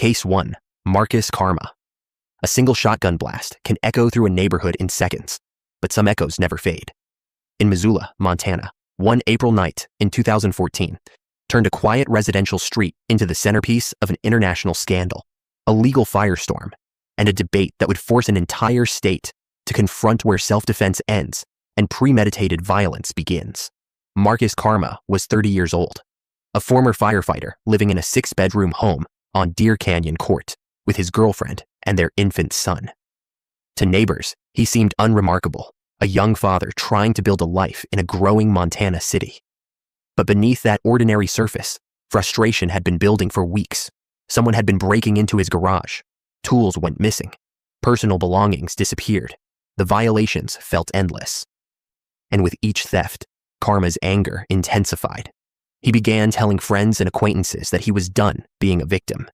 Case 1. Marcus Kaarma. A single shotgun blast can echo through a neighborhood in seconds, but some echoes never fade. In Missoula, Montana, one April night in 2014 turned a quiet residential street into the centerpiece of an international scandal, a legal firestorm, and a debate that would force an entire state to confront where self-defense ends and premeditated violence begins. Marcus Kaarma was 30 years old, a former firefighter living in a 6-bedroom home on Deer Canyon Court with his girlfriend and their infant son. To neighbors, he seemed unremarkable, a young father trying to build a life in a growing Montana city. But beneath that ordinary surface, frustration had been building for weeks. Someone had been breaking into his garage. Tools went missing. Personal belongings disappeared. The violations felt endless. And with each theft, Kaarma's anger intensified. He began telling friends and acquaintances that he was done being a victim.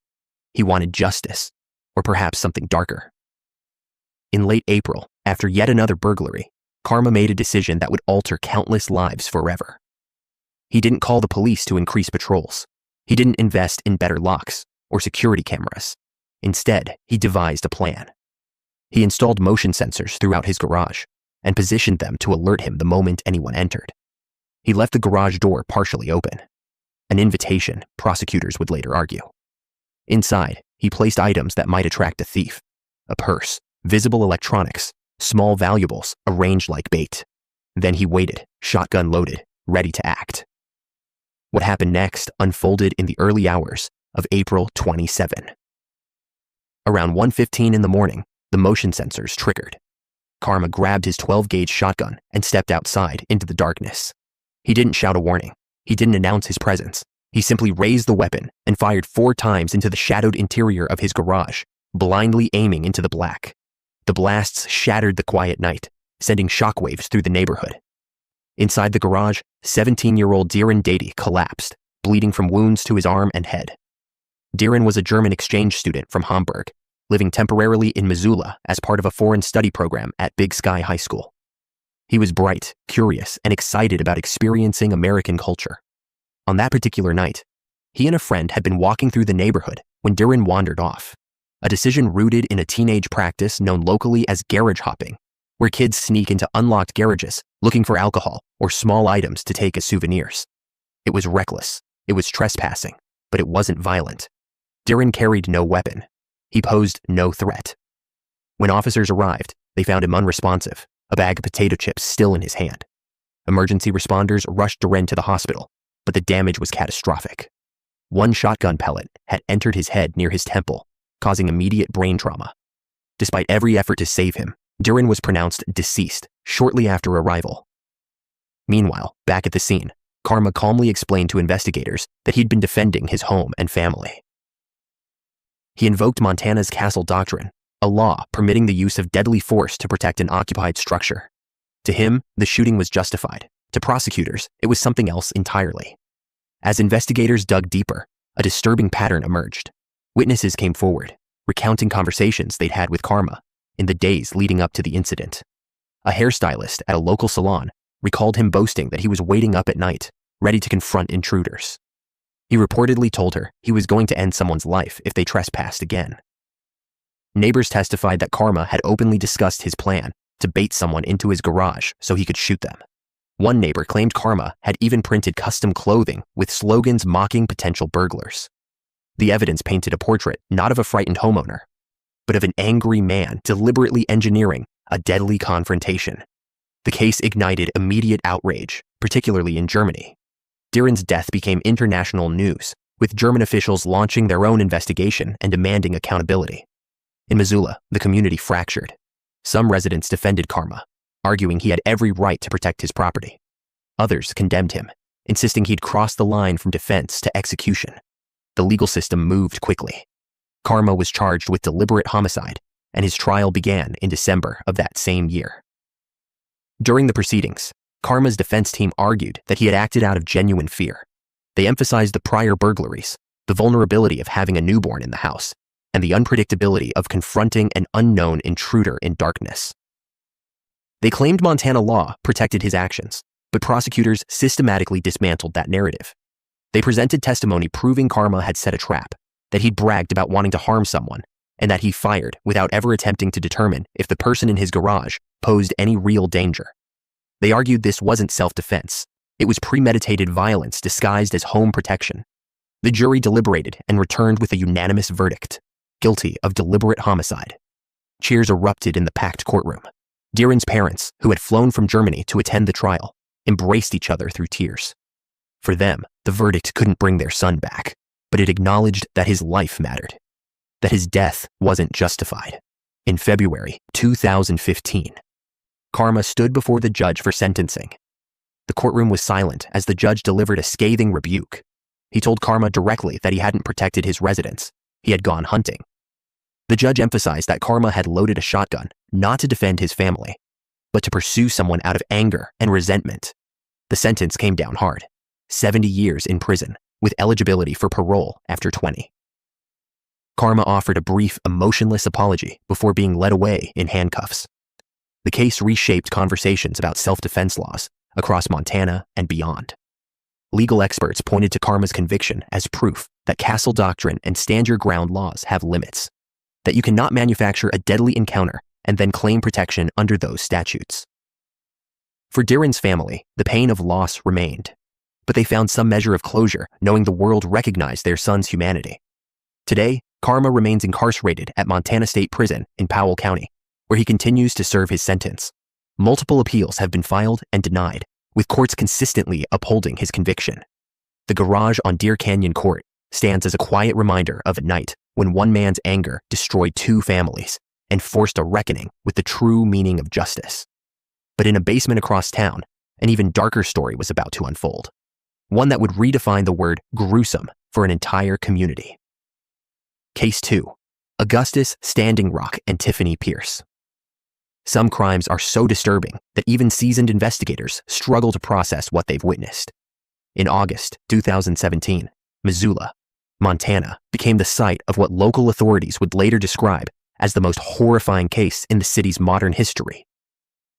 He wanted justice, or perhaps something darker. In late April, after yet another burglary, Kaarma made a decision that would alter countless lives forever. He didn't call the police to increase patrols. He didn't invest in better locks or security cameras. Instead, he devised a plan. He installed motion sensors throughout his garage and positioned them to alert him the moment anyone entered. He left the garage door partially open, an invitation prosecutors would later argue. Inside, he placed items that might attract a thief: a purse, visible electronics, small valuables arranged like bait. Then he waited, shotgun loaded, ready to act. What happened next unfolded in the early hours of April 27. Around 1:15 in the morning, the motion sensors triggered. Kaarma grabbed his 12-gauge shotgun and stepped outside into the darkness. He didn't shout a warning. He didn't announce his presence. He simply raised the weapon and fired 4 times into the shadowed interior of his garage, blindly aiming into the black. The blasts shattered the quiet night, sending shockwaves through the neighborhood. Inside the garage, 17-year-old Diren Dede collapsed, bleeding from wounds to his arm and head. Diren was a German exchange student from Hamburg, living temporarily in Missoula as part of a foreign study program at Big Sky High School. He was bright, curious, and excited about experiencing American culture. On that particular night, he and a friend had been walking through the neighborhood when Diren wandered off, a decision rooted in a teenage practice known locally as garage hopping, where kids sneak into unlocked garages looking for alcohol or small items to take as souvenirs. It was reckless, it was trespassing, but it wasn't violent. Diren carried no weapon. He posed no threat. When officers arrived, they found him unresponsive, a bag of potato chips still in his hand. Emergency responders rushed Diren to the hospital, but the damage was catastrophic. One shotgun pellet had entered his head near his temple, causing immediate brain trauma. Despite every effort to save him, Diren was pronounced deceased shortly after arrival. Meanwhile, back at the scene, Kaarma calmly explained to investigators that he'd been defending his home and family. He invoked Montana's Castle Doctrine, a law permitting the use of deadly force to protect an occupied structure. To him, the shooting was justified. To prosecutors, it was something else entirely. As investigators dug deeper, a disturbing pattern emerged. Witnesses came forward, recounting conversations they'd had with Kaarma in the days leading up to the incident. A hairstylist at a local salon recalled him boasting that he was waiting up at night, ready to confront intruders. He reportedly told her he was going to end someone's life if they trespassed again. Neighbors testified that Kaarma had openly discussed his plan to bait someone into his garage so he could shoot them. One neighbor claimed Kaarma had even printed custom clothing with slogans mocking potential burglars. The evidence painted a portrait not of a frightened homeowner, but of an angry man deliberately engineering a deadly confrontation. The case ignited immediate outrage, particularly in Germany. Diren's death became international news, with German officials launching their own investigation and demanding accountability. In Missoula, the community fractured. Some residents defended Kaarma, arguing he had every right to protect his property. Others condemned him, insisting he'd crossed the line from defense to execution. The legal system moved quickly. Kaarma was charged with deliberate homicide, and his trial began in December of that same year. During the proceedings, Kaarma's defense team argued that he had acted out of genuine fear. They emphasized the prior burglaries, the vulnerability of having a newborn in the house, and the unpredictability of confronting an unknown intruder in darkness. They claimed Montana law protected his actions, but prosecutors systematically dismantled that narrative. They presented testimony proving Kaarma had set a trap, that he'd bragged about wanting to harm someone, and that he fired without ever attempting to determine if the person in his garage posed any real danger. They argued this wasn't self-defense. It was premeditated violence disguised as home protection. The jury deliberated and returned with a unanimous verdict: guilty of deliberate homicide. Cheers erupted in the packed courtroom. Diren's parents, who had flown from Germany to attend the trial, embraced each other through tears. For them, the verdict couldn't bring their son back, but it acknowledged that his life mattered, that his death wasn't justified. In February 2015, Kaarma stood before the judge for sentencing. The courtroom was silent as the judge delivered a scathing rebuke. He told Kaarma directly that he hadn't protected his residence. He had gone hunting. The judge emphasized that Kaarma had loaded a shotgun not to defend his family, but to pursue someone out of anger and resentment. The sentence came down hard: 70 years in prison, with eligibility for parole after 20. Kaarma offered a brief, emotionless apology before being led away in handcuffs. The case reshaped conversations about self-defense laws across Montana and beyond. Legal experts pointed to Kaarma's conviction as proof that castle doctrine and stand-your-ground laws have limits, that you cannot manufacture a deadly encounter and then claim protection under those statutes. For Diren's family, the pain of loss remained, but they found some measure of closure knowing the world recognized their son's humanity. Today, Kaarma remains incarcerated at Montana State Prison in Powell County, where he continues to serve his sentence. Multiple appeals have been filed and denied, with courts consistently upholding his conviction. The garage on Deer Canyon Court stands as a quiet reminder of a night when one man's anger destroyed two families and forced a reckoning with the true meaning of justice. But in a basement across town, an even darker story was about to unfold, one that would redefine the word gruesome for an entire community. Case 2. Augustus, Standing Rock, and Tiffany Pierce. Some crimes are so disturbing that even seasoned investigators struggle to process what they've witnessed. In August 2017, Missoula, Montana, became the site of what local authorities would later describe as the most horrifying case in the city's modern history.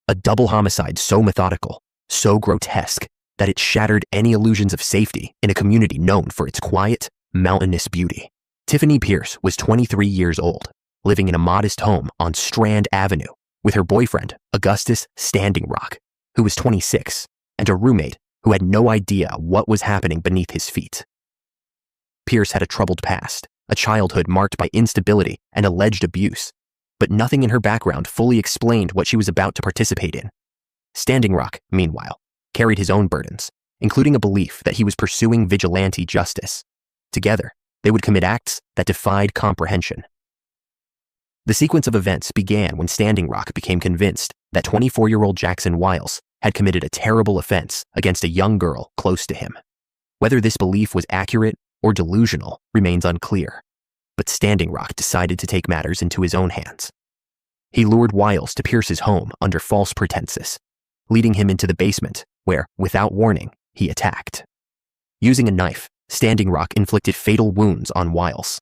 A double homicide so methodical, so grotesque, that it shattered any illusions of safety in a community known for its quiet, mountainous beauty. Tiffany Pierce was 23 years old, living in a modest home on Strand Avenue with her boyfriend, Augustus Standing Rock, who was 26, and a roommate who had no idea what was happening beneath his feet. Pierce had a troubled past, a childhood marked by instability and alleged abuse, but nothing in her background fully explained what she was about to participate in. Standing Rock, meanwhile, carried his own burdens, including a belief that he was pursuing vigilante justice. Together, they would commit acts that defied comprehension. The sequence of events began when Standing Rock became convinced that 24-year-old Jackson Wiles had committed a terrible offense against a young girl close to him. Whether this belief was accurate or delusional remains unclear, but Standing Rock decided to take matters into his own hands. He lured Wiles to Pierce's home under false pretenses, leading him into the basement where, without warning, he attacked. Using a knife, Standing Rock inflicted fatal wounds on Wiles.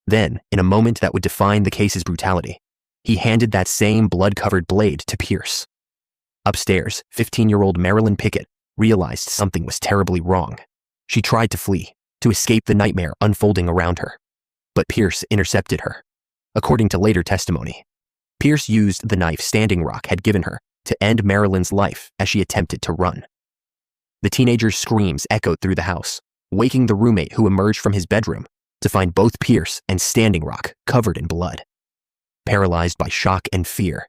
Then, in a moment that would define the case's brutality, he handed that same blood-covered blade to Pierce. Upstairs, 15-year-old Marilyn Pickett realized something was terribly wrong. She tried to flee, to escape the nightmare unfolding around her, but Pierce intercepted her. According to later testimony, Pierce used the knife Standing Rock had given her to end Marilyn's life as she attempted to run. The teenager's screams echoed through the house, waking the roommate who emerged from his bedroom to find both Pierce and Standing Rock covered in blood. Paralyzed by shock and fear,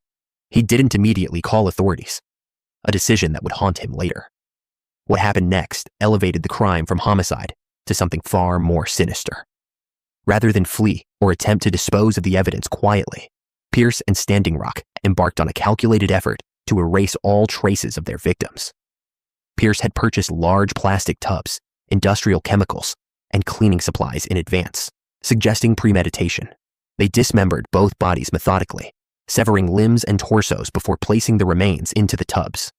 he didn't immediately call authorities, a decision that would haunt him later. What happened next elevated the crime from homicide to something far more sinister. Rather than flee or attempt to dispose of the evidence quietly, Pierce and Standing Rock embarked on a calculated effort to erase all traces of their victims. Pierce had purchased large plastic tubs, industrial chemicals, and cleaning supplies in advance, suggesting premeditation. They dismembered both bodies methodically, severing limbs and torsos before placing the remains into the tubs.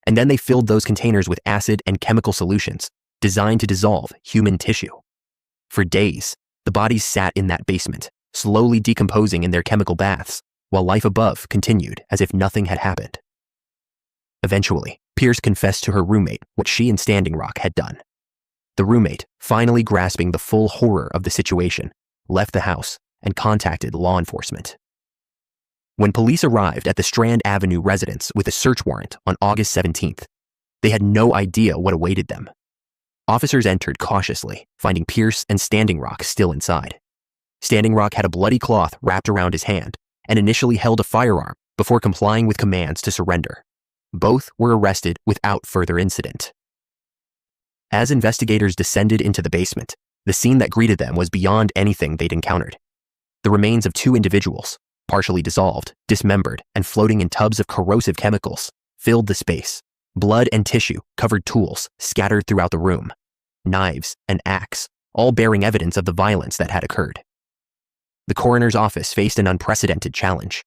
And then they filled those containers with acid and chemical solutions designed to dissolve human tissue. For days, the bodies sat in that basement, slowly decomposing in their chemical baths, while life above continued as if nothing had happened. Eventually, Pierce confessed to her roommate what she and Standing Rock had done. The roommate, finally grasping the full horror of the situation, left the house and contacted law enforcement. When police arrived at the Strand Avenue residence with a search warrant on August 17th, they had no idea what awaited them. Officers entered cautiously, finding Pierce and Standing Rock still inside. Standing Rock had a bloody cloth wrapped around his hand and initially held a firearm before complying with commands to surrender. Both were arrested without further incident. As investigators descended into the basement, the scene that greeted them was beyond anything they'd encountered. The remains of two individuals, partially dissolved, dismembered, and floating in tubs of corrosive chemicals, filled the space. Blood and tissue covered tools scattered throughout the room, knives and axe, all bearing evidence of the violence that had occurred. The coroner's office faced an unprecedented challenge.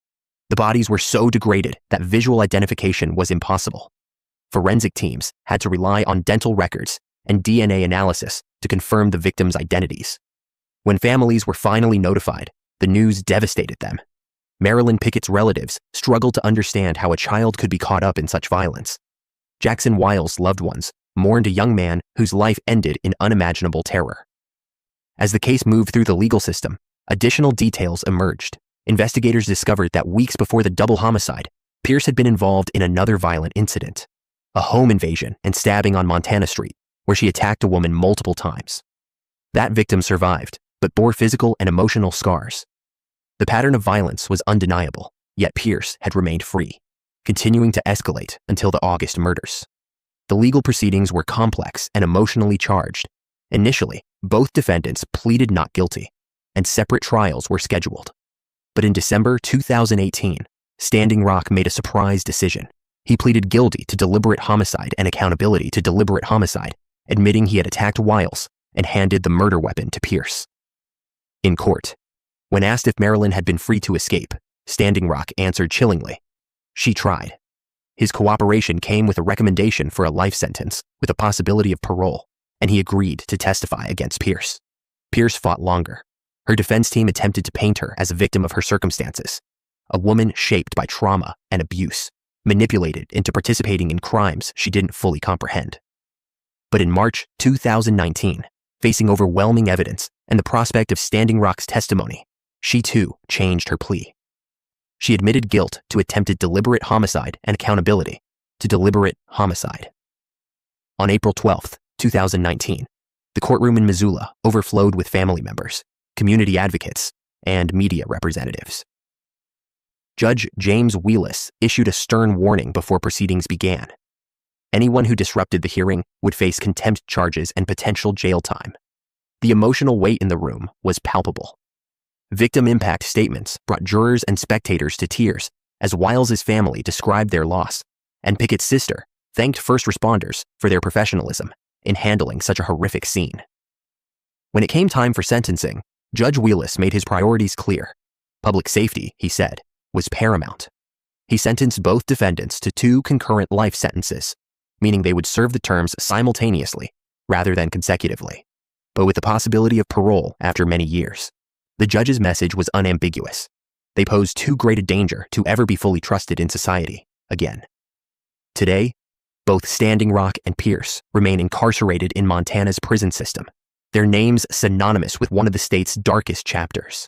The bodies were so degraded that visual identification was impossible. Forensic teams had to rely on dental records and DNA analysis to confirm the victims' identities. When families were finally notified, the news devastated them. Marilyn Pickett's relatives struggled to understand how a child could be caught up in such violence. Jackson Wiles' loved ones mourned a young man whose life ended in unimaginable terror. As the case moved through the legal system, additional details emerged. Investigators discovered that weeks before the double homicide, Pierce had been involved in another violent incident, a home invasion and stabbing on Montana Street, where she attacked a woman multiple times. That victim survived, but bore physical and emotional scars. The pattern of violence was undeniable, yet Pierce had remained free, continuing to escalate until the August murders. The legal proceedings were complex and emotionally charged. Initially, both defendants pleaded not guilty, and separate trials were scheduled. But in December 2018, Standing Rock made a surprise decision. He pleaded guilty to deliberate homicide and accountability to deliberate homicide, admitting he had attacked Wiles and handed the murder weapon to Pierce. In court, when asked if Marilyn had been free to escape, Standing Rock answered chillingly, "She tried." His cooperation came with a recommendation for a life sentence with a possibility of parole, and he agreed to testify against Pierce. Pierce fought longer. Her defense team attempted to paint her as a victim of her circumstances, a woman shaped by trauma and abuse, manipulated into participating in crimes she didn't fully comprehend. But in March 2019, facing overwhelming evidence and the prospect of Standing Rock's testimony, she too changed her plea. She admitted guilt to attempted deliberate homicide and accountability to deliberate homicide. On April 12, 2019, the courtroom in Missoula overflowed with family members, community advocates, and media representatives. Judge James Wheelis issued a stern warning before proceedings began. Anyone who disrupted the hearing would face contempt charges and potential jail time. The emotional weight in the room was palpable. Victim impact statements brought jurors and spectators to tears as Wiles' family described their loss, and Pickett's sister thanked first responders for their professionalism in handling such a horrific scene. When it came time for sentencing, Judge Wheelis made his priorities clear. Public safety, he said, was paramount. He sentenced both defendants to 2 concurrent life sentences, meaning they would serve the terms simultaneously rather than consecutively, but with the possibility of parole after many years. The judge's message was unambiguous. They posed too great a danger to ever be fully trusted in society again. Today, both Standing Rock and Pierce remain incarcerated in Montana's prison system, their names synonymous with one of the state's darkest chapters.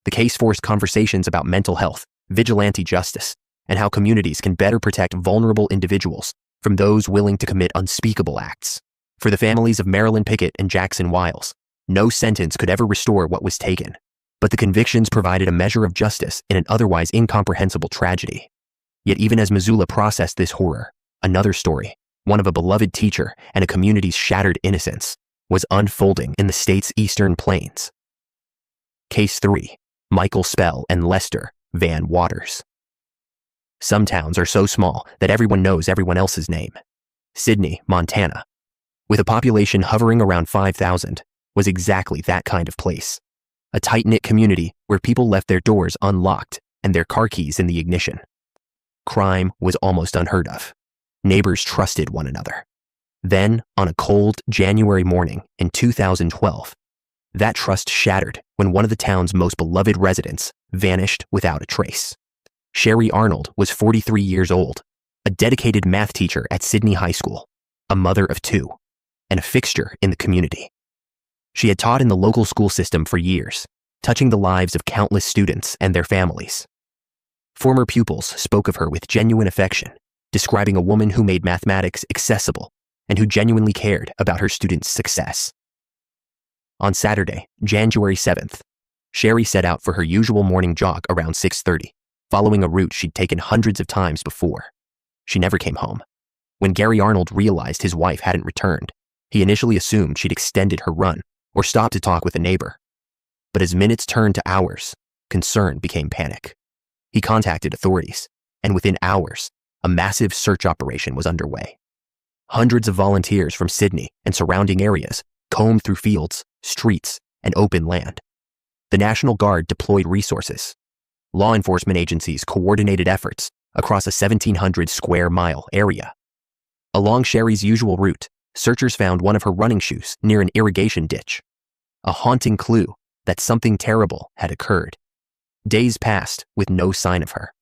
The case forced conversations about mental health, vigilante justice, and how communities can better protect vulnerable individuals from those willing to commit unspeakable acts. For the families of Marilyn Pickett and Jackson Wiles, no sentence could ever restore what was taken, but the convictions provided a measure of justice in an otherwise incomprehensible tragedy. Yet even as Missoula processed this horror, another story, one of a beloved teacher and a community's shattered innocence, was unfolding in the state's eastern plains. Case 3, Michael Spell and Lester Van Waters. Some towns are so small that everyone knows everyone else's name. Sidney, Montana, with a population hovering around 5,000, was exactly that kind of place. A tight-knit community where people left their doors unlocked and their car keys in the ignition. Crime was almost unheard of. Neighbors trusted one another. Then, on a cold January morning in 2012, that trust shattered when one of the town's most beloved residents vanished without a trace. Sherry Arnold was 43 years old, a dedicated math teacher at Sidney High School, a mother of 2. and a fixture in the community. She had taught in the local school system for years, touching the lives of countless students and their families. Former pupils spoke of her with genuine affection, describing a woman who made mathematics accessible and who genuinely cared about her students' success. On Saturday, January 7th, Sherry set out for her usual morning jog around 6:30, following a route she'd taken hundreds of times before. She never came home. When Gary Arnold realized his wife hadn't returned, he initially assumed she'd extended her run or stopped to talk with a neighbor. But as minutes turned to hours, concern became panic. He contacted authorities, and within hours, a massive search operation was underway. Hundreds of volunteers from Sidney and surrounding areas combed through fields, streets, and open land. The National Guard deployed resources. Law enforcement agencies coordinated efforts across a 1,700 square mile area. Along Sherry's usual route, searchers found one of her running shoes near an irrigation ditch, a haunting clue that something terrible had occurred. Days passed with no sign of her.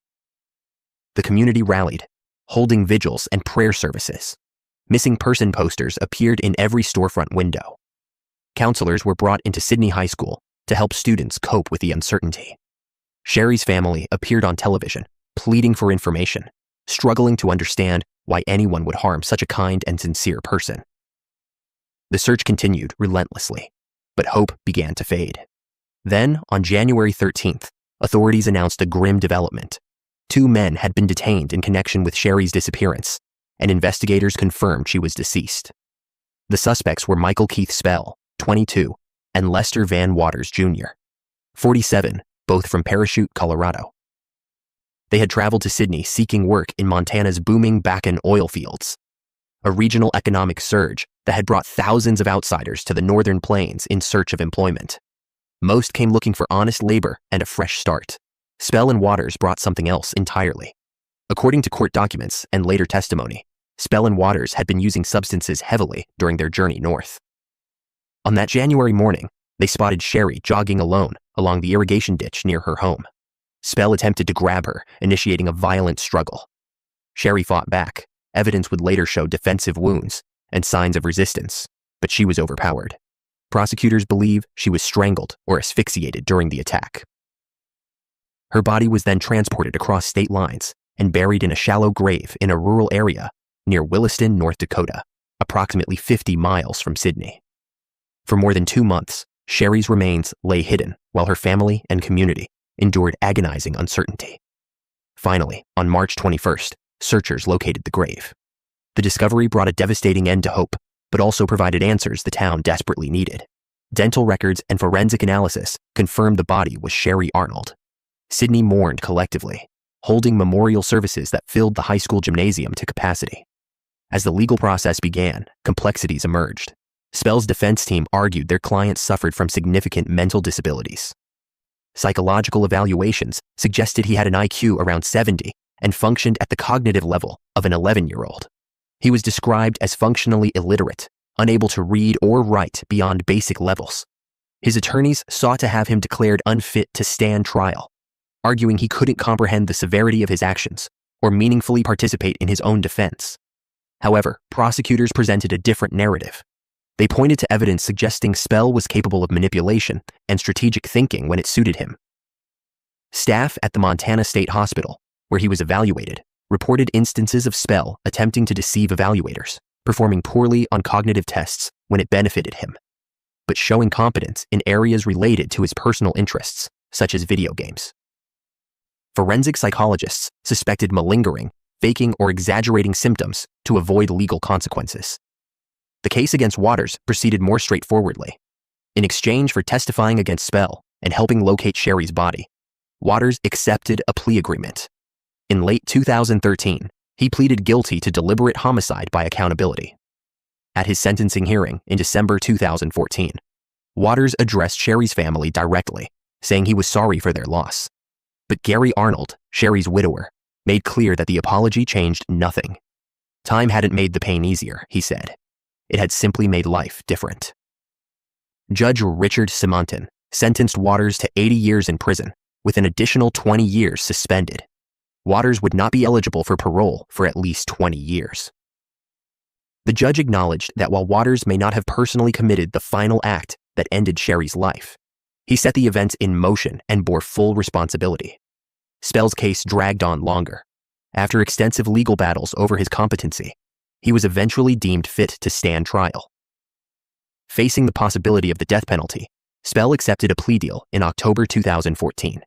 The community rallied, holding vigils and prayer services. Missing person posters appeared in every storefront window. Counselors were brought into Sidney High School to help students cope with the uncertainty. Sherry's family appeared on television, pleading for information, struggling to understand why anyone would harm such a kind and sincere person. The search continued relentlessly, but hope began to fade. Then, on January 13th, authorities announced a grim development. 2 men had been detained in connection with Sherry's disappearance, and investigators confirmed she was deceased. The suspects were Michael Keith Spell, 22, and Lester Van Waters Jr., 47, both from Parachute, Colorado. They had traveled to Sidney seeking work in Montana's booming Bakken oil fields, a regional economic surge that had brought thousands of outsiders to the northern plains in search of employment. Most came looking for honest labor and a fresh start. Spell and Waters brought something else entirely. According to court documents and later testimony, Spell and Waters had been using substances heavily during their journey north. On that January morning, they spotted Sherry jogging alone along the irrigation ditch near her home. Spell attempted to grab her, initiating a violent struggle. Sherry fought back. Evidence would later show defensive wounds and signs of resistance, but she was overpowered. Prosecutors believe she was strangled or asphyxiated during the attack. Her body was then transported across state lines and buried in a shallow grave in a rural area near Williston, North Dakota, approximately 50 miles from Sidney. For more than 2 months, Sherry's remains lay hidden while her family and community endured agonizing uncertainty. Finally, on March 21st, searchers located the grave. The discovery brought a devastating end to hope, but also provided answers the town desperately needed. Dental records and forensic analysis confirmed the body was Sherry Arnold. Sidney mourned collectively, holding memorial services that filled the high school gymnasium to capacity. As the legal process began, complexities emerged. Spell's defense team argued their client suffered from significant mental disabilities. Psychological evaluations suggested he had an IQ around 70 and functioned at the cognitive level of an 11-year-old. He was described as functionally illiterate, unable to read or write beyond basic levels. His attorneys sought to have him declared unfit to stand trial, arguing he couldn't comprehend the severity of his actions or meaningfully participate in his own defense. However, prosecutors presented a different narrative. They pointed to evidence suggesting Spell was capable of manipulation and strategic thinking when it suited him. Staff at the Montana State Hospital, where he was evaluated, reported instances of Spell attempting to deceive evaluators, performing poorly on cognitive tests when it benefited him, but showing competence in areas related to his personal interests, such as video games. Forensic psychologists suspected malingering, faking, or exaggerating symptoms to avoid legal consequences. The case against Waters proceeded more straightforwardly. In exchange for testifying against Spell and helping locate Sherry's body, Waters accepted a plea agreement. In late 2013, he pleaded guilty to deliberate homicide by accountability. At his sentencing hearing in December 2014, Waters addressed Sherry's family directly, saying he was sorry for their loss. But Gary Arnold, Sherry's widower, made clear that the apology changed nothing. Time hadn't made the pain easier, he said. It had simply made life different. Judge Richard Simonton sentenced Waters to 80 years in prison, with an additional 20 years suspended. Waters would not be eligible for parole for at least 20 years. The judge acknowledged that while Waters may not have personally committed the final act that ended Sherry's life, he set the events in motion and bore full responsibility. Spell's case dragged on longer. After extensive legal battles over his competency, he was eventually deemed fit to stand trial. Facing the possibility of the death penalty, Spell accepted a plea deal in October 2014.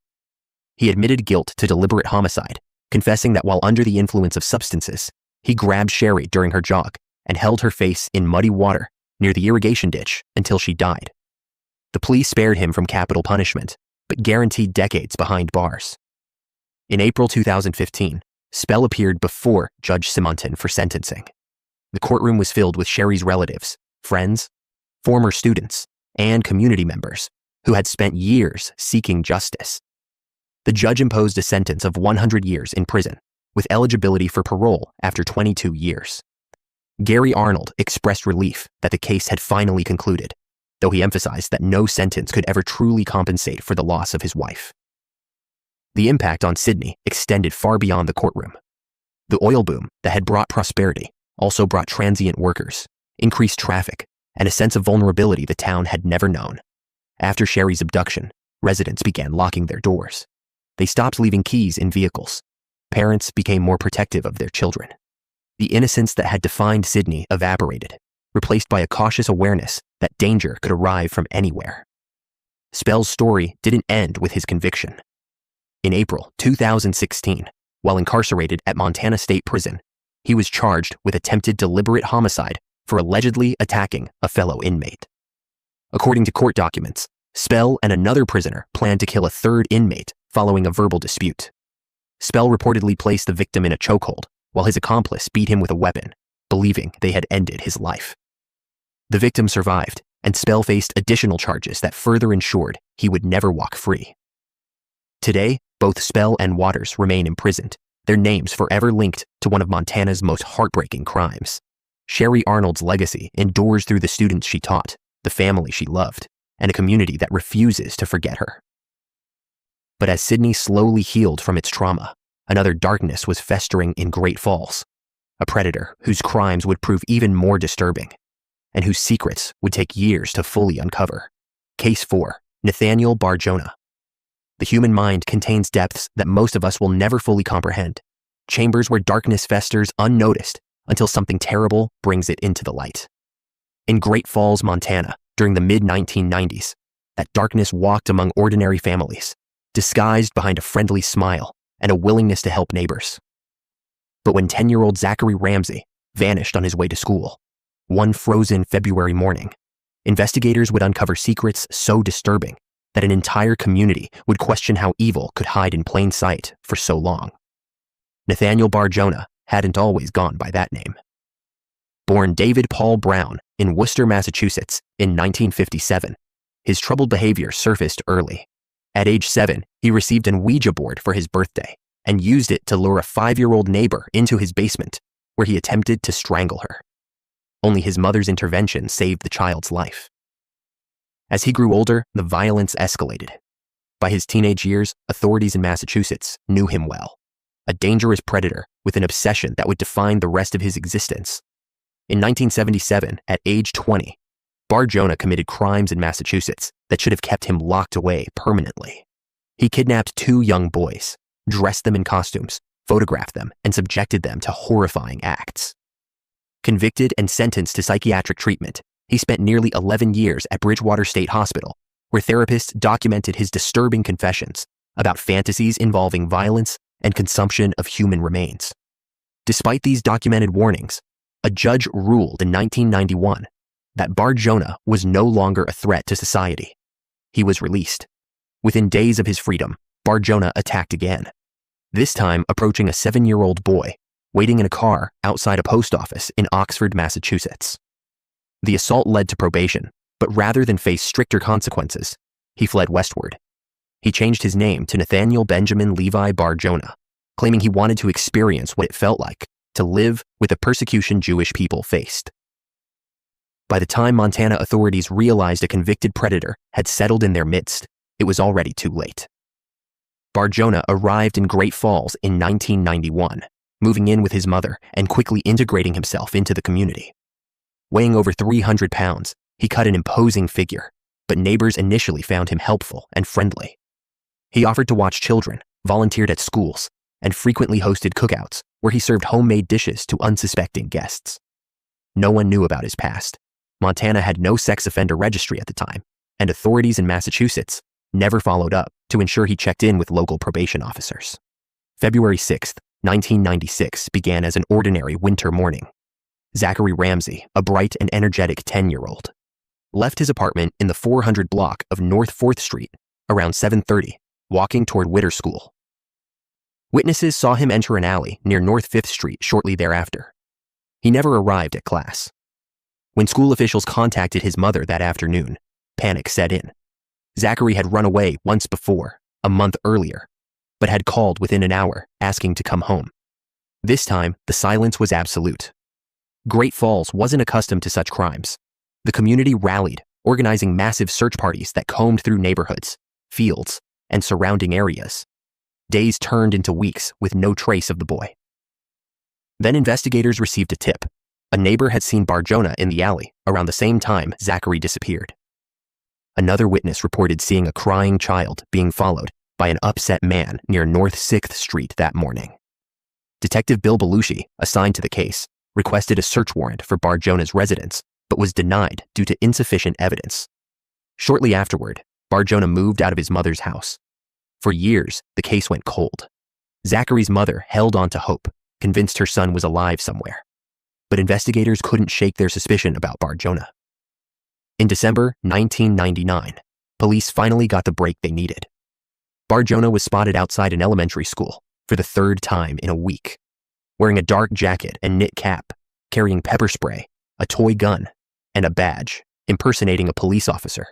He admitted guilt to deliberate homicide, confessing that while under the influence of substances, he grabbed Sherry during her jog and held her face in muddy water near the irrigation ditch until she died. The plea spared him from capital punishment, but guaranteed decades behind bars. In April 2015, Spell appeared before Judge Simonton for sentencing. The courtroom was filled with Sherry's relatives, friends, former students, and community members who had spent years seeking justice. The judge imposed a sentence of 100 years in prison, with eligibility for parole after 22 years. Gary Arnold expressed relief that the case had finally concluded, though he emphasized that no sentence could ever truly compensate for the loss of his wife. The impact on Sidney extended far beyond the courtroom. The oil boom that had brought prosperity also brought transient workers, increased traffic, and a sense of vulnerability the town had never known. After Sherry's abduction, residents began locking their doors. They stopped leaving keys in vehicles. Parents became more protective of their children. The innocence that had defined Sidney evaporated, replaced by a cautious awareness that danger could arrive from anywhere. Spell's story didn't end with his conviction. In April 2016, while incarcerated at Montana State Prison, he was charged with attempted deliberate homicide for allegedly attacking a fellow inmate. According to court documents, Spell and another prisoner planned to kill a third inmate following a verbal dispute. Spell reportedly placed the victim in a chokehold while his accomplice beat him with a weapon, believing they had ended his life. The victim survived, and Spell faced additional charges that further ensured he would never walk free. Today, both Spell and Waters remain imprisoned, their names forever linked to one of Montana's most heartbreaking crimes. Sherry Arnold's legacy endures through the students she taught, the family she loved, and a community that refuses to forget her. But as Sidney slowly healed from its trauma, another darkness was festering in Great Falls, a predator whose crimes would prove even more disturbing, and whose secrets would take years to fully uncover. Case 4, Nathaniel Bar-Jonah. The human mind contains depths that most of us will never fully comprehend, chambers where darkness festers unnoticed until something terrible brings it into the light. In Great Falls, Montana, during the mid-1990s, that darkness walked among ordinary families, disguised behind a friendly smile and a willingness to help neighbors. But when 10-year-old Zachary Ramsay vanished on his way to school, one frozen February morning, investigators would uncover secrets so disturbing that an entire community would question how evil could hide in plain sight for so long. Nathaniel Bar-Jonah hadn't always gone by that name. Born David Paul Brown in Worcester, Massachusetts in 1957, his troubled behavior surfaced early. At age 7, he received an Ouija board for his birthday and used it to lure a 5-year-old neighbor into his basement, where he attempted to strangle her. Only his mother's intervention saved the child's life. As he grew older, the violence escalated. By his teenage years, authorities in Massachusetts knew him well, a dangerous predator with an obsession that would define the rest of his existence. In 1977, at age 20, Bar-Jonah committed crimes in Massachusetts that should have kept him locked away permanently. He kidnapped 2 young boys, dressed them in costumes, photographed them, and subjected them to horrifying acts. Convicted and sentenced to psychiatric treatment, he spent nearly 11 years at Bridgewater State Hospital, where therapists documented his disturbing confessions about fantasies involving violence and consumption of human remains. Despite these documented warnings, a judge ruled in 1991 that Bar-Jonah was no longer a threat to society. He was released. Within days of his freedom, Bar-Jonah attacked again, this time approaching a 7-year-old boy waiting in a car outside a post office in Oxford, Massachusetts. The assault led to probation, but rather than face stricter consequences, he fled westward. He changed his name to Nathaniel Benjamin Levi Bar-Jonah, claiming he wanted to experience what it felt like to live with the persecution Jewish people faced. By the time Montana authorities realized a convicted predator had settled in their midst, it was already too late. Bar-Jonah arrived in Great Falls in 1991, moving in with his mother and quickly integrating himself into the community. Weighing over 300 pounds, he cut an imposing figure, but neighbors initially found him helpful and friendly. He offered to watch children, volunteered at schools, and frequently hosted cookouts where he served homemade dishes to unsuspecting guests. No one knew about his past. Montana had no sex offender registry at the time, and authorities in Massachusetts never followed up to ensure he checked in with local probation officers. February 6, 1996 began as an ordinary winter morning. Zachary Ramsay, a bright and energetic 10-year-old, left his apartment in the 400 block of North 4th Street around 7:30, walking toward Witter School. Witnesses saw him enter an alley near North 5th Street shortly thereafter. He never arrived at class. When school officials contacted his mother that afternoon, panic set in. Zachary had run away once before, a month earlier, but had called within an hour asking to come home. This time, the silence was absolute. Great Falls wasn't accustomed to such crimes. The community rallied, organizing massive search parties that combed through neighborhoods, fields, and surrounding areas. Days turned into weeks with no trace of the boy. Then investigators received a tip. A neighbor had seen Bar-Jonah in the alley around the same time Zachary disappeared. Another witness reported seeing a crying child being followed by an upset man near North 6th Street that morning. Detective Bill Belushi, assigned to the case, requested a search warrant for Bar-Jonah's residence, but was denied due to insufficient evidence. Shortly afterward, Bar-Jonah moved out of his mother's house. For years, the case went cold. Zachary's mother held on to hope, convinced her son was alive somewhere. But investigators couldn't shake their suspicion about Bar-Jonah. In December 1999, police finally got the break they needed. Bar-Jonah was spotted outside an elementary school for the third time in a week, wearing a dark jacket and knit cap, carrying pepper spray, a toy gun, and a badge, impersonating a police officer.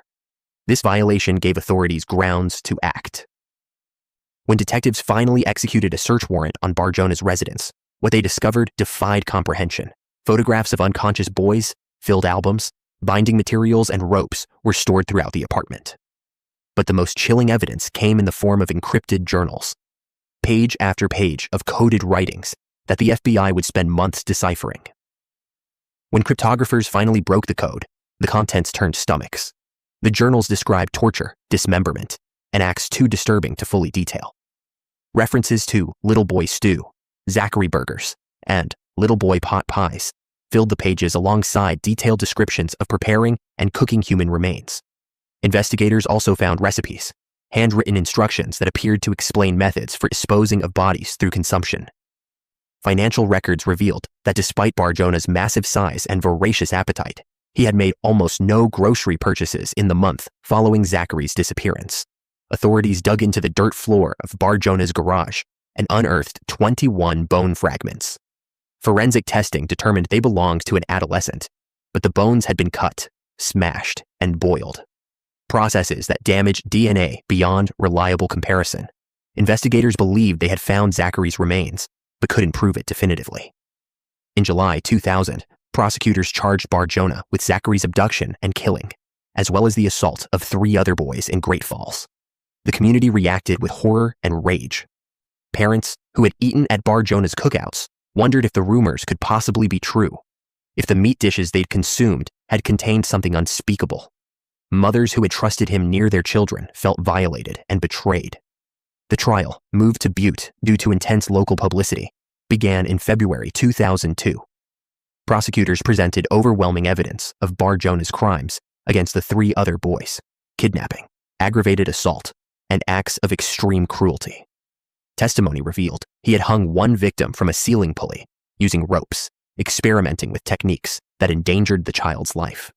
This violation gave authorities grounds to act. When detectives finally executed a search warrant on Bar-Jonah's residence, what they discovered defied comprehension. Photographs of unconscious boys, filled albums, binding materials, and ropes were stored throughout the apartment. But the most chilling evidence came in the form of encrypted journals, page after page of coded writings that the FBI would spend months deciphering. When cryptographers finally broke the code, the contents turned stomachs. The journals described torture, dismemberment, and acts too disturbing to fully detail. References to little boy stew, Zachary burgers, and little boy pot pies filled the pages alongside detailed descriptions of preparing and cooking human remains. Investigators also found recipes, handwritten instructions that appeared to explain methods for disposing of bodies through consumption. Financial records revealed that despite Bar-Jonah's massive size and voracious appetite, he had made almost no grocery purchases in the month following Zachary's disappearance. Authorities dug into the dirt floor of Bar-Jonah's garage and unearthed 21 bone fragments. Forensic testing determined they belonged to an adolescent, but the bones had been cut, smashed, and boiled. Processes that damaged DNA beyond reliable comparison. Investigators believed they had found Zachary's remains, but couldn't prove it definitively. In July 2000, prosecutors charged Bar-Jonah with Zachary's abduction and killing, as well as the assault of 3 other boys in Great Falls. The community reacted with horror and rage. Parents who had eaten at Bar-Jonah's cookouts wondered if the rumors could possibly be true, if the meat dishes they'd consumed had contained something unspeakable. Mothers who had trusted him near their children felt violated and betrayed. The trial, moved to Butte due to intense local publicity, began in February 2002. Prosecutors presented overwhelming evidence of Bar-Jonah's crimes against the 3 other boys: kidnapping, aggravated assault, and acts of extreme cruelty. Testimony revealed he had hung one victim from a ceiling pulley using ropes, experimenting with techniques that endangered the child's life.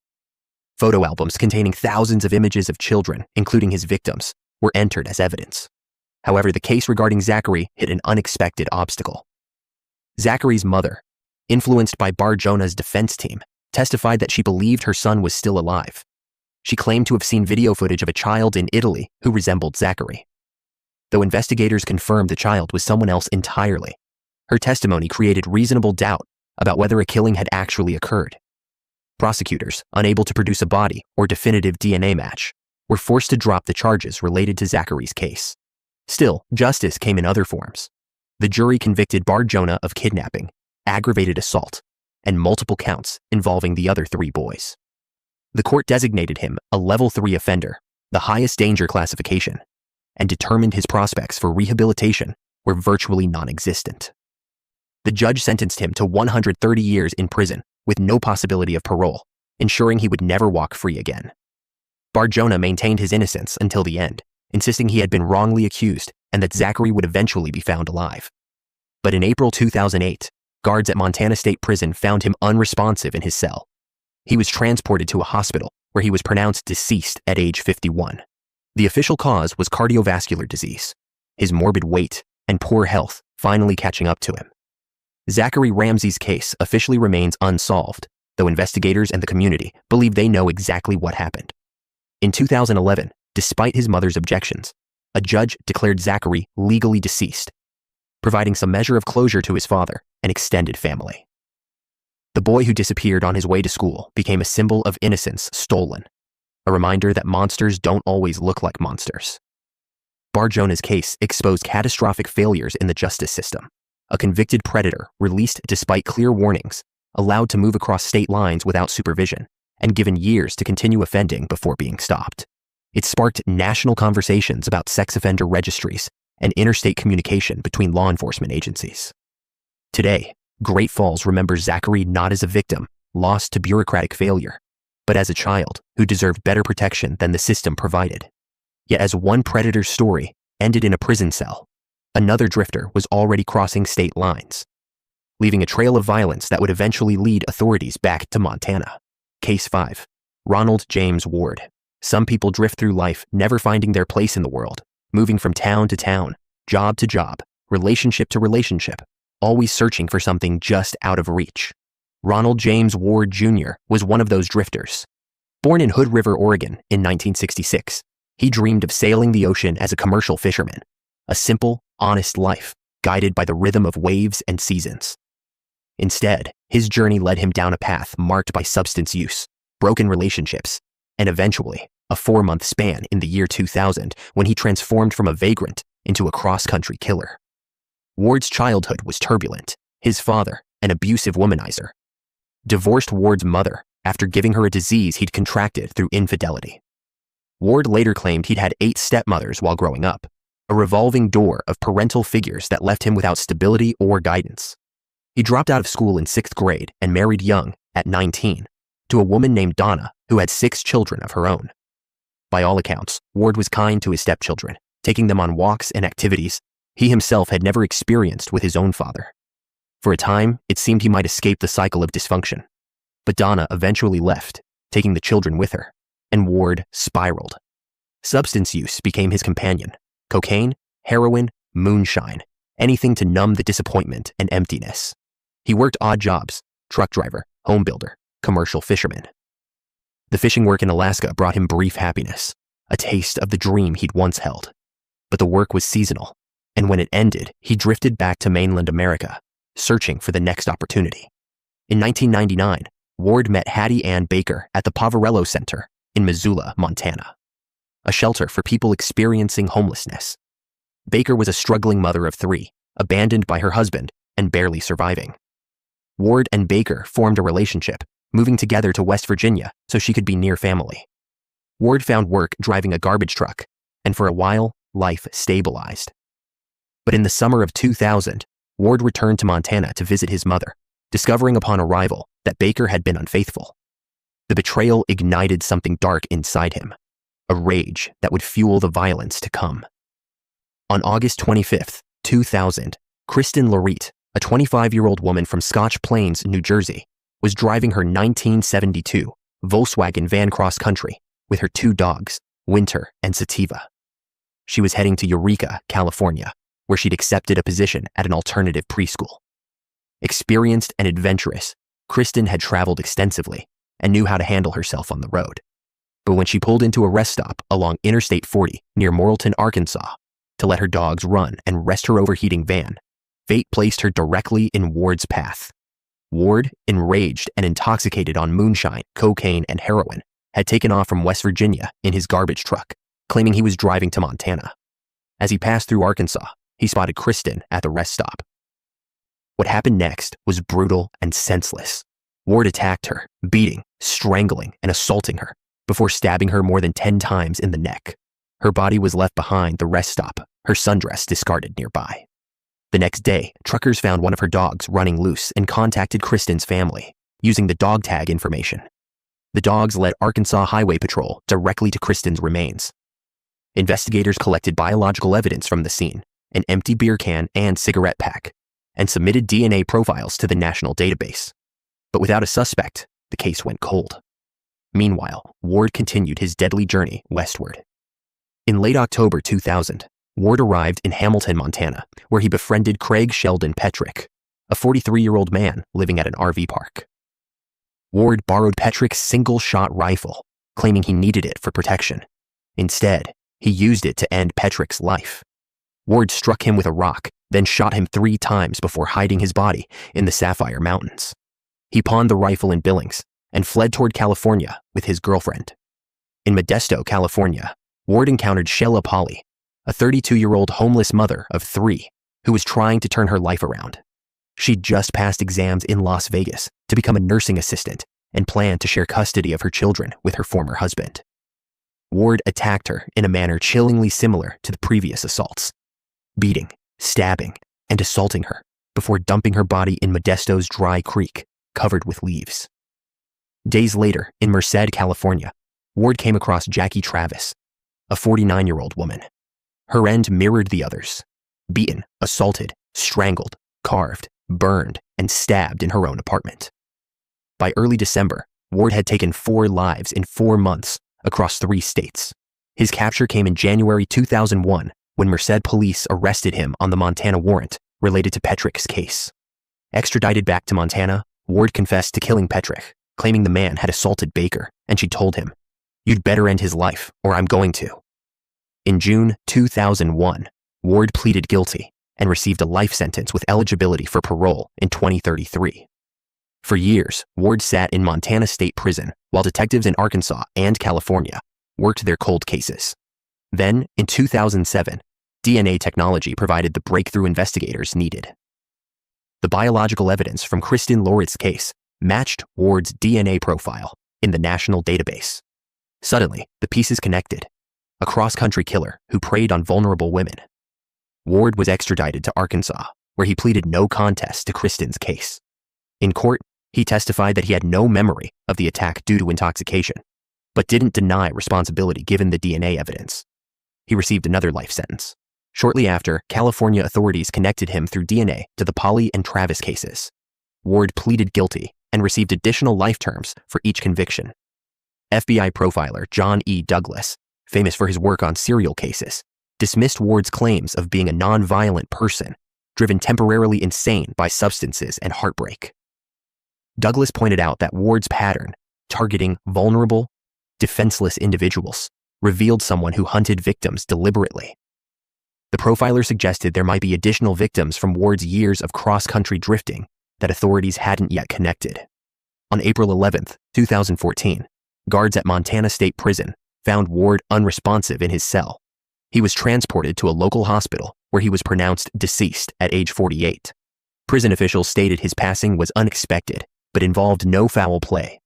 Photo albums containing thousands of images of children, including his victims, were entered as evidence. However, the case regarding Zachary hit an unexpected obstacle. Zachary's mother, influenced by Bar-Jonah's defense team, testified that she believed her son was still alive. She claimed to have seen video footage of a child in Italy who resembled Zachary. Though investigators confirmed the child was someone else entirely, her testimony created reasonable doubt about whether a killing had actually occurred. Prosecutors, unable to produce a body or definitive DNA match, were forced to drop the charges related to Zachary's case. Still, justice came in other forms. The jury convicted Bar-Jonah of kidnapping, aggravated assault, and multiple counts involving the other 3 boys. The court designated him a Level 3 offender, the highest danger classification, and determined his prospects for rehabilitation were virtually non-existent. The judge sentenced him to 130 years in prison with no possibility of parole, ensuring he would never walk free again. Bar-Jonah maintained his innocence until the end, insisting he had been wrongly accused and that Zachary would eventually be found alive. But in April 2008, guards at Montana State Prison found him unresponsive in his cell. He was transported to a hospital where he was pronounced deceased at age 51. The official cause was cardiovascular disease, his morbid weight and poor health finally catching up to him. Zachary Ramsay's case officially remains unsolved, though investigators and the community believe they know exactly what happened. In 2011, despite his mother's objections, a judge declared Zachary legally deceased, providing some measure of closure to his father and extended family. The boy who disappeared on his way to school became a symbol of innocence stolen, a reminder that monsters don't always look like monsters. Bar-Jonah's case exposed catastrophic failures in the justice system. A convicted predator released despite clear warnings, allowed to move across state lines without supervision, and given years to continue offending before being stopped. It sparked national conversations about sex offender registries and interstate communication between law enforcement agencies. Today, Great Falls remembers Zachary not as a victim lost to bureaucratic failure, but as a child who deserved better protection than the system provided. Yet as one predator's story ended in a prison cell, another drifter was already crossing state lines, leaving a trail of violence that would eventually lead authorities back to Montana. Case 5. Ronald James Ward. Some people drift through life never finding their place in the world, moving from town to town, job to job, relationship to relationship, always searching for something just out of reach. Ronald James Ward Jr. was one of those drifters. Born in Hood River, Oregon in 1966, he dreamed of sailing the ocean as a commercial fisherman, a simple, honest life guided by the rhythm of waves and seasons. Instead, his journey led him down a path marked by substance use, broken relationships, and eventually a 4-month span in the year 2000 when he transformed from a vagrant into a cross-country killer. Ward's childhood was turbulent. His father, an abusive womanizer, divorced Ward's mother after giving her a disease he'd contracted through infidelity. Ward later claimed he'd had 8 stepmothers while growing up, a revolving door of parental figures that left him without stability or guidance. He dropped out of school in 6th grade and married young, at 19, to a woman named Donna who had 6 children of her own. By all accounts, Ward was kind to his stepchildren, taking them on walks and activities he himself had never experienced with his own father. For a time, it seemed he might escape the cycle of dysfunction. But Donna eventually left, taking the children with her, and Ward spiraled. Substance use became his companion. Cocaine, heroin, moonshine, anything to numb the disappointment and emptiness. He worked odd jobs: truck driver, home builder, commercial fisherman. The fishing work in Alaska brought him brief happiness, a taste of the dream he'd once held. But the work was seasonal, and when it ended, he drifted back to mainland America, searching for the next opportunity. In 1999, Ward met Hattie Ann Baker at the Poverello Center in Missoula, Montana, a shelter for people experiencing homelessness. Baker was a struggling mother of 3, abandoned by her husband and barely surviving. Ward and Baker formed a relationship, moving together to West Virginia so she could be near family. Ward found work driving a garbage truck, and for a while, life stabilized. But in the summer of 2000, Ward returned to Montana to visit his mother, discovering upon arrival that Baker had been unfaithful. The betrayal ignited something dark inside him, a rage that would fuel the violence to come. On August 25, 2000, Kristen Laurite, a 25-year-old woman from Scotch Plains, New Jersey, was driving her 1972 Volkswagen van cross-country with her 2 dogs, Winter and Sativa. She was heading to Eureka, California, where she'd accepted a position at an alternative preschool. Experienced and adventurous, Kristen had traveled extensively and knew how to handle herself on the road. But when she pulled into a rest stop along Interstate 40 near Morrilton, Arkansas, to let her dogs run and rest her overheating van, fate placed her directly in Ward's path. Ward, enraged and intoxicated on moonshine, cocaine, and heroin, had taken off from West Virginia in his garbage truck, claiming he was driving to Montana. As he passed through Arkansas, he spotted Kristen at the rest stop. What happened next was brutal and senseless. Ward attacked her, beating, strangling, and assaulting her before stabbing her more than 10 times in the neck. Her body was left behind the rest stop, her sundress discarded nearby. The next day, truckers found one of her dogs running loose and contacted Kristen's family, using the dog tag information. The dogs led Arkansas Highway Patrol directly to Kristen's remains. Investigators collected biological evidence from the scene, an empty beer can and cigarette pack, and submitted DNA profiles to the national database. But without a suspect, the case went cold. Meanwhile, Ward continued his deadly journey westward. In late October 2000, Ward arrived in Hamilton, Montana, where he befriended Craig Sheldon Petrick, a 43-year-old man living at an RV park. Ward borrowed Petrick's single-shot rifle, claiming he needed it for protection. Instead, he used it to end Petrick's life. Ward struck him with a rock, then shot him 3 times before hiding his body in the Sapphire Mountains. He pawned the rifle in Billings and fled toward California with his girlfriend. In Modesto, California, Ward encountered Sheila Polly, a 32-year-old homeless mother of 3 who was trying to turn her life around. She'd just passed exams in Las Vegas to become a nursing assistant and planned to share custody of her children with her former husband. Ward attacked her in a manner chillingly similar to the previous assaults, beating, stabbing, and assaulting her before dumping her body in Modesto's dry creek covered with leaves. Days later, in Merced, California, Ward came across Jackie Travis, a 49-year-old woman. Her end mirrored the others: beaten, assaulted, strangled, carved, burned, and stabbed in her own apartment. By early December, Ward had taken 4 lives in 4 months across 3 states. His capture came in January 2001 when Merced police arrested him on the Montana warrant related to Petrick's case. Extradited back to Montana, Ward confessed to killing Petrick, claiming the man had assaulted Baker, and she told him, "You'd better end his life, or I'm going to." In June 2001, Ward pleaded guilty and received a life sentence with eligibility for parole in 2033. For years, Ward sat in Montana State Prison while detectives in Arkansas and California worked their cold cases. Then, in 2007, DNA technology provided the breakthrough investigators needed. The biological evidence from Kristen Laurit's case matched Ward's DNA profile in the national database. Suddenly, the pieces connected: a cross-country killer who preyed on vulnerable women. Ward was extradited to Arkansas, where he pleaded no contest to Kristen's case. In court, he testified that he had no memory of the attack due to intoxication, but didn't deny responsibility given the DNA evidence. He received another life sentence. Shortly after, California authorities connected him through DNA to the Polly and Travis cases. Ward pleaded guilty and received additional life terms for each conviction. FBI profiler John E. Douglas, famous for his work on serial cases, dismissed Ward's claims of being a non-violent person, driven temporarily insane by substances and heartbreak. Douglas pointed out that Ward's pattern, targeting vulnerable, defenseless individuals, revealed someone who hunted victims deliberately. The profiler suggested there might be additional victims from Ward's years of cross-country drifting that authorities hadn't yet connected. On April 11, 2014, guards at Montana State Prison found Ward unresponsive in his cell. He was transported to a local hospital where he was pronounced deceased at age 48. Prison officials stated his passing was unexpected, but involved no foul play.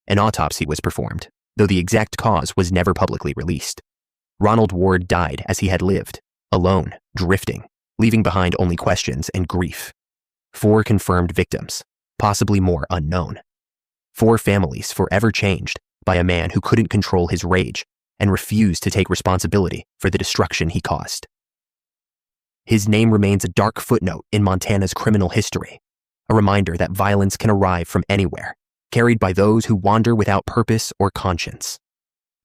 An autopsy was performed, though the exact cause was never publicly released. Ronald Ward died as he had lived, alone, drifting, leaving behind only questions and grief. 4 confirmed victims, possibly more unknown. 4 families forever changed by a man who couldn't control his rage and refused to take responsibility for the destruction he caused. His name remains a dark footnote in Montana's criminal history, a reminder that violence can arrive from anywhere, carried by those who wander without purpose or conscience.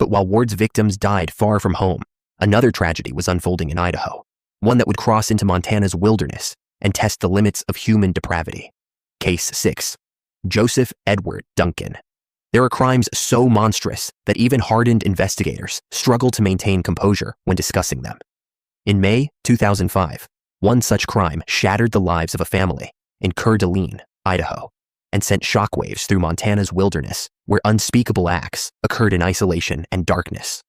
But while Ward's victims died far from home, another tragedy was unfolding in Idaho, one that would cross into Montana's wilderness and test the limits of human depravity. Case 6. Joseph Edward Duncan. There are crimes so monstrous that even hardened investigators struggle to maintain composure when discussing them. In May 2005, one such crime shattered the lives of a family in Coeur d'Alene, Idaho, and sent shockwaves through Montana's wilderness, where unspeakable acts occurred in isolation and darkness.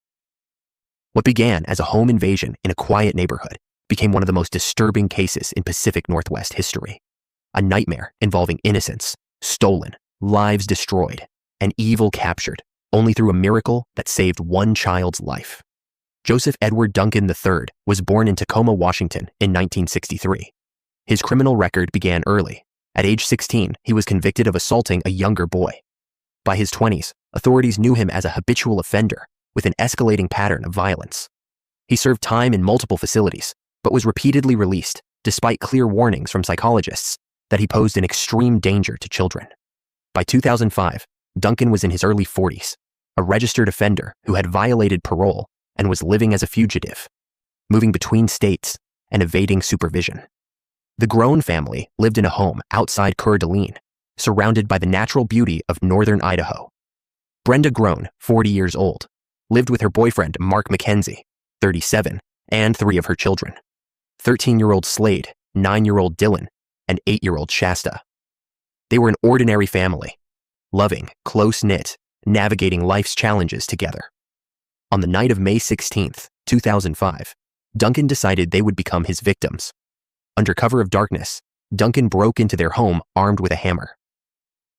What began as a home invasion in a quiet neighborhood became one of the most disturbing cases in Pacific Northwest history. A nightmare involving innocence, stolen, lives destroyed, and evil captured, only through a miracle that saved one child's life. Joseph Edward Duncan III was born in Tacoma, Washington in 1963. His criminal record began early. At age 16, he was convicted of assaulting a younger boy. By his 20s, authorities knew him as a habitual offender with an escalating pattern of violence. He served time in multiple facilities, but was repeatedly released despite clear warnings from psychologists that he posed an extreme danger to children. By 2005, Duncan was in his early 40s, a registered offender who had violated parole and was living as a fugitive, moving between states and evading supervision. The Groan family lived in a home outside Coeur d'Alene, surrounded by the natural beauty of northern Idaho. Brenda Groan, 40 years old, lived with her boyfriend Mark McKenzie, 37, and 3 of her children: 13-year-old Slade, 9-year-old Dylan, and 8-year-old Shasta. They were an ordinary family, loving, close-knit, navigating life's challenges together. On the night of May 16, 2005, Duncan decided they would become his victims. Under cover of darkness, Duncan broke into their home armed with a hammer.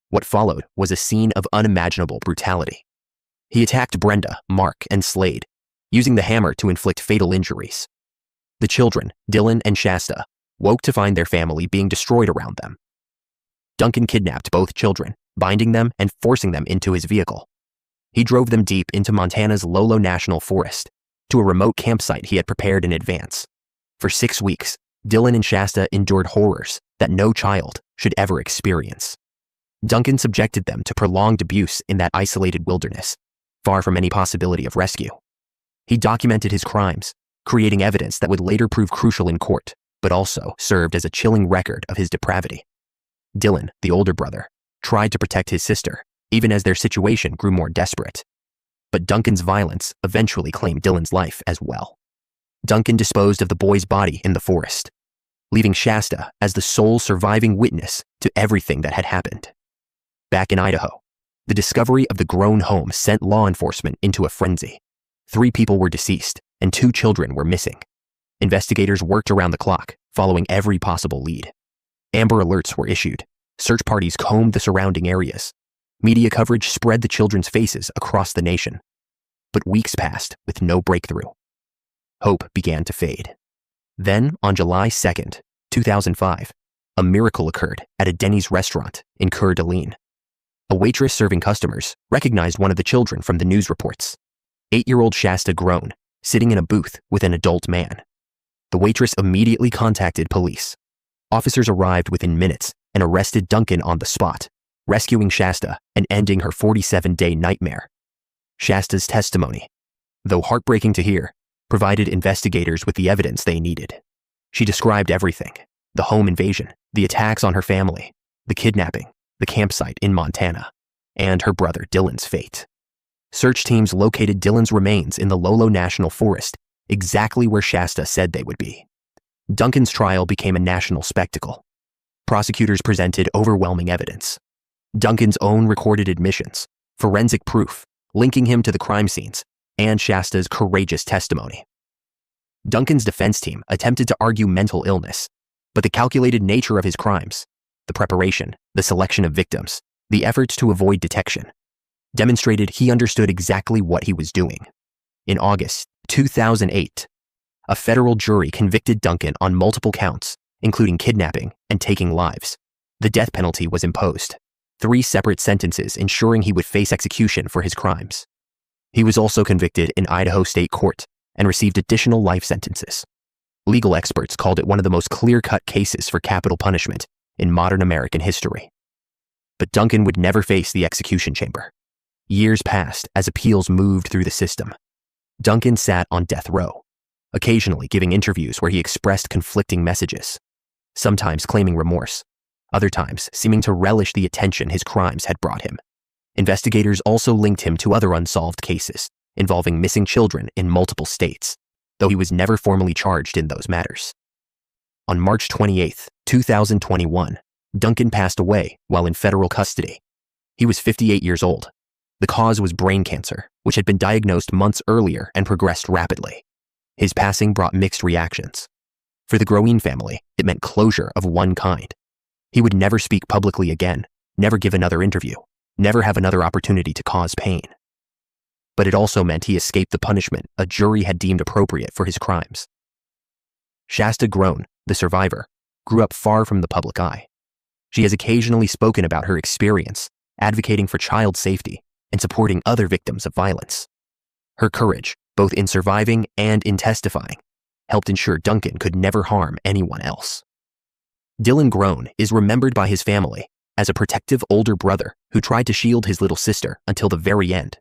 What followed was a scene of unimaginable brutality. He attacked Brenda, Mark, and Slade, using the hammer to inflict fatal injuries. The children, Dylan and Shasta, woke to find their family being destroyed around them. Duncan kidnapped both children, binding them and forcing them into his vehicle. He drove them deep into Montana's Lolo National Forest, to a remote campsite he had prepared in advance. For 6 weeks, Dylan and Shasta endured horrors that no child should ever experience. Duncan subjected them to prolonged abuse in that isolated wilderness, far from any possibility of rescue. He documented his crimes, creating evidence that would later prove crucial in court, but also served as a chilling record of his depravity. Dylan, the older brother, tried to protect his sister, even as their situation grew more desperate. But Duncan's violence eventually claimed Dylan's life as well. Duncan disposed of the boy's body in the forest, leaving Shasta as the sole surviving witness to everything that had happened. Back in Idaho, the discovery of the Groan home sent law enforcement into a frenzy. 3 people were deceased, and 2 children were missing. Investigators worked around the clock, following every possible lead. Amber alerts were issued. Search parties combed the surrounding areas. Media coverage spread the children's faces across the nation. But weeks passed with no breakthrough. Hope began to fade. Then, on July 2nd, 2005, a miracle occurred at a Denny's restaurant in Coeur d'Alene. A waitress serving customers recognized one of the children from the news reports: 8-year-old Shasta Groan, sitting in a booth with an adult man. The waitress immediately contacted police. Officers arrived within minutes and arrested Duncan on the spot, rescuing Shasta and ending her 47-day nightmare. Shasta's testimony, though heartbreaking to hear, provided investigators with the evidence they needed. She described everything: the home invasion, the attacks on her family, the kidnapping, the campsite in Montana, and her brother Dylan's fate. Search teams located Dylan's remains in the Lolo National Forest, exactly where Shasta said they would be. Duncan's trial became a national spectacle. Prosecutors presented overwhelming evidence: Duncan's own recorded admissions, forensic proof linking him to the crime scenes, and Shasta's courageous testimony. Duncan's defense team attempted to argue mental illness, but the calculated nature of his crimes, the preparation, the selection of victims, the efforts to avoid detection, demonstrated he understood exactly what he was doing. In August 2008, a federal jury convicted Duncan on multiple counts, including kidnapping and taking lives. The death penalty was imposed, 3 separate sentences ensuring he would face execution for his crimes. He was also convicted in Idaho State Court and received additional life sentences. Legal experts called it one of the most clear-cut cases for capital punishment in modern American history. But Duncan would never face the execution chamber. Years passed as appeals moved through the system. Duncan sat on death row, occasionally giving interviews where he expressed conflicting messages, sometimes claiming remorse, other times seeming to relish the attention his crimes had brought him. Investigators also linked him to other unsolved cases involving missing children in multiple states, though he was never formally charged in those matters. On March 28, 2021, Duncan passed away while in federal custody. He was 58 years old. The cause was brain cancer, which had been diagnosed months earlier and progressed rapidly. His passing brought mixed reactions. For the Groan family, it meant closure of one kind. He would never speak publicly again, never give another interview, never have another opportunity to cause pain. But it also meant he escaped the punishment a jury had deemed appropriate for his crimes. Shasta Groen, the survivor, grew up far from the public eye. She has occasionally spoken about her experience, advocating for child safety and supporting other victims of violence. Her courage, both in surviving and in testifying, helped ensure Duncan could never harm anyone else. Dylan Groen is remembered by his family as a protective older brother who tried to shield his little sister until the very end.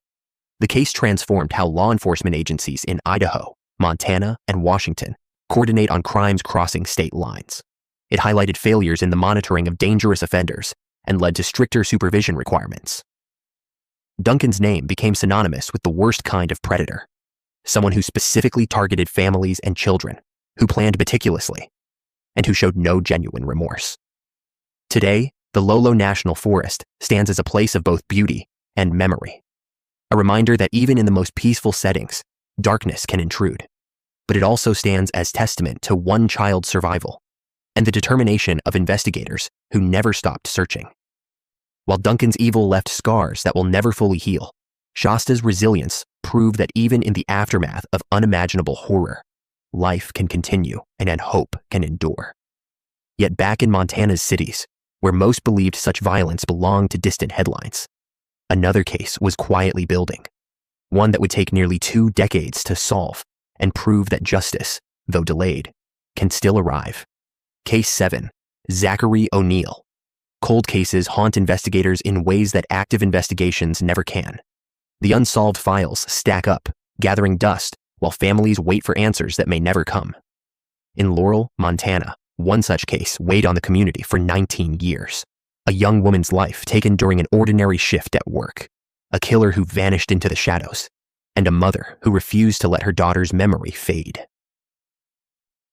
The case transformed how law enforcement agencies in Idaho, Montana, and Washington coordinate on crimes crossing state lines. It highlighted failures in the monitoring of dangerous offenders and led to stricter supervision requirements. Duncan's name became synonymous with the worst kind of predator, someone who specifically targeted families and children, who planned meticulously, and who showed no genuine remorse. Today, the Lolo National Forest stands as a place of both beauty and memory, a reminder that even in the most peaceful settings, darkness can intrude. But it also stands as testament to one child's survival and the determination of investigators who never stopped searching. While Duncan's evil left scars that will never fully heal, Shasta's resilience proved that even in the aftermath of unimaginable horror, life can continue and hope can endure. Yet back in Montana's cities, where most believed such violence belonged to distant headlines, another case was quietly building, one that would take nearly 2 decades to solve and prove that justice, though delayed, can still arrive. Case 7, Zachary O'Neal. Cold cases haunt investigators in ways that active investigations never can. The unsolved files stack up, gathering dust, while families wait for answers that may never come. In Laurel, Montana, one such case weighed on the community for 19 years. A young woman's life taken during an ordinary shift at work, a killer who vanished into the shadows, and a mother who refused to let her daughter's memory fade.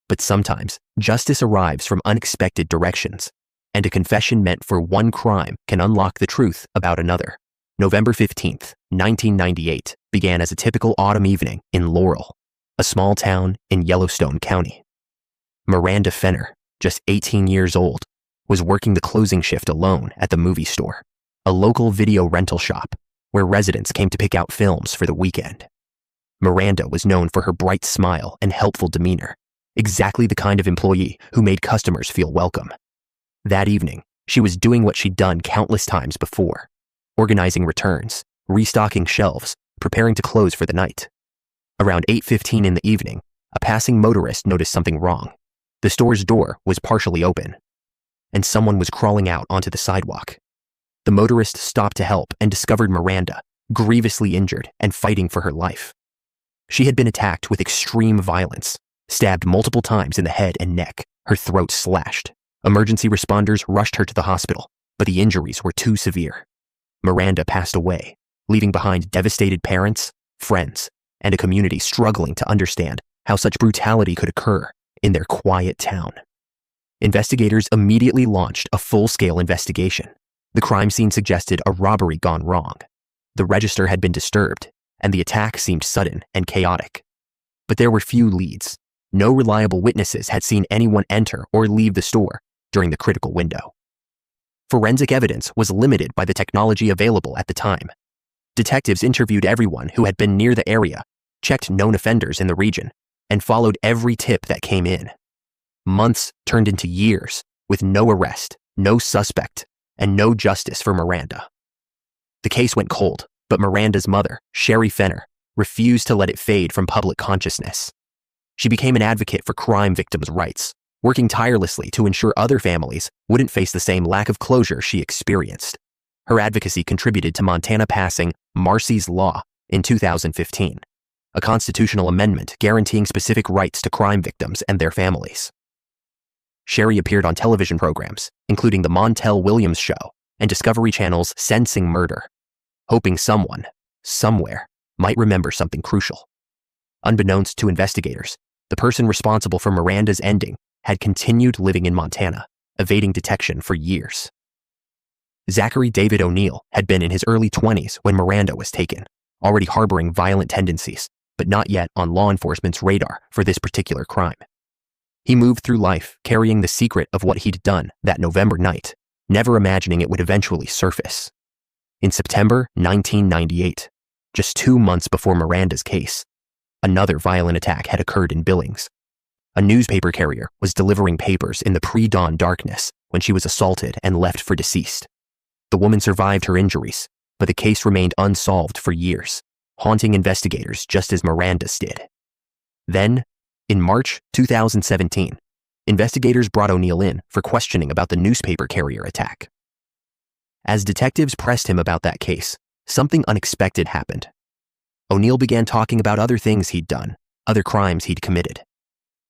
But sometimes, justice arrives from unexpected directions, and a confession meant for one crime can unlock the truth about another. November 15th, 1998, began as a typical autumn evening in Laurel, a small town in Yellowstone County. Miranda Fenner, just 18 years old, was working the closing shift alone at the movie store, a local video rental shop where residents came to pick out films for the weekend. Miranda was known for her bright smile and helpful demeanor, exactly the kind of employee who made customers feel welcome. That evening, she was doing what she'd done countless times before, organizing returns, restocking shelves, preparing to close for the night. Around 8:15 in the evening, a passing motorist noticed something wrong. The store's door was partially open, and someone was crawling out onto the sidewalk. The motorist stopped to help and discovered Miranda, grievously injured and fighting for her life. She had been attacked with extreme violence, stabbed multiple times in the head and neck, her throat slashed. Emergency responders rushed her to the hospital, but the injuries were too severe. Miranda passed away, leaving behind devastated parents, friends, and a community struggling to understand how such brutality could occur in their quiet town. Investigators immediately launched a full-scale investigation. The crime scene suggested a robbery gone wrong. The register had been disturbed, and the attack seemed sudden and chaotic. But there were few leads. No reliable witnesses had seen anyone enter or leave the store during the critical window. Forensic evidence was limited by the technology available at the time. Detectives interviewed everyone who had been near the area, checked known offenders in the region, and followed every tip that came in. Months turned into years, with no arrest, no suspect, and no justice for Miranda. The case went cold, but Miranda's mother, Sherry Fenner, refused to let it fade from public consciousness. She became an advocate for crime victims' rights, working tirelessly to ensure other families wouldn't face the same lack of closure she experienced. Her advocacy contributed to Montana passing Marsy's Law in 2015, a constitutional amendment guaranteeing specific rights to crime victims and their families. Sherry appeared on television programs, including The Montel Williams Show and Discovery Channel's Sensing Murder, hoping someone, somewhere, might remember something crucial. Unbeknownst to investigators, the person responsible for Miranda's ending had continued living in Montana, evading detection for years. Zachary David O'Neal had been in his early 20s when Miranda was taken, already harboring violent tendencies, but not yet on law enforcement's radar for this particular crime. He moved through life carrying the secret of what he'd done that November night, never imagining it would eventually surface. In September 1998, just 2 months before Miranda's case, another violent attack had occurred in Billings. A newspaper carrier was delivering papers in the pre-dawn darkness when she was assaulted and left for deceased. The woman survived her injuries, but the case remained unsolved for years, haunting investigators just as Miranda's did. Then, in March 2017, investigators brought O'Neill in for questioning about the newspaper carrier attack. As detectives pressed him about that case, something unexpected happened. O'Neill began talking about other things he'd done, other crimes he'd committed.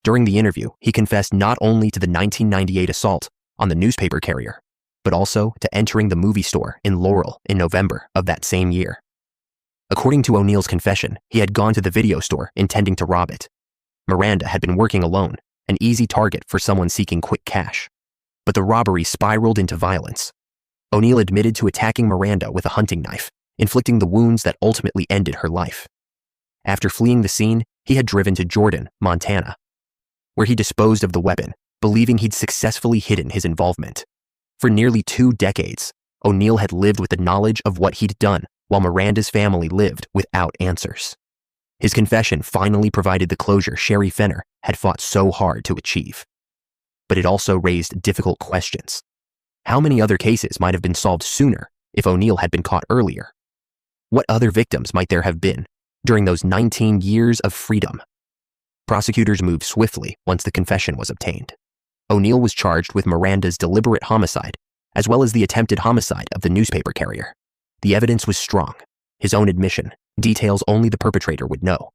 During the interview, he confessed not only to the 1998 assault on the newspaper carrier, but also to entering the movie store in Laurel in November of that same year. According to O'Neill's confession, he had gone to the video store intending to rob it. Miranda had been working alone, an easy target for someone seeking quick cash. But the robbery spiraled into violence. O'Neill admitted to attacking Miranda with a hunting knife, inflicting the wounds that ultimately ended her life. After fleeing the scene, he had driven to Jordan, Montana, where he disposed of the weapon, believing he'd successfully hidden his involvement. For nearly 2 decades, O'Neill had lived with the knowledge of what he'd done, while Miranda's family lived without answers. His confession finally provided the closure Sherry Fenner had fought so hard to achieve. But it also raised difficult questions. How many other cases might have been solved sooner if O'Neill had been caught earlier? What other victims might there have been during those 19 years of freedom? Prosecutors moved swiftly once the confession was obtained. O'Neill was charged with Miranda's deliberate homicide, as well as the attempted homicide of the newspaper carrier. The evidence was strong. His own admission, details only the perpetrator would know,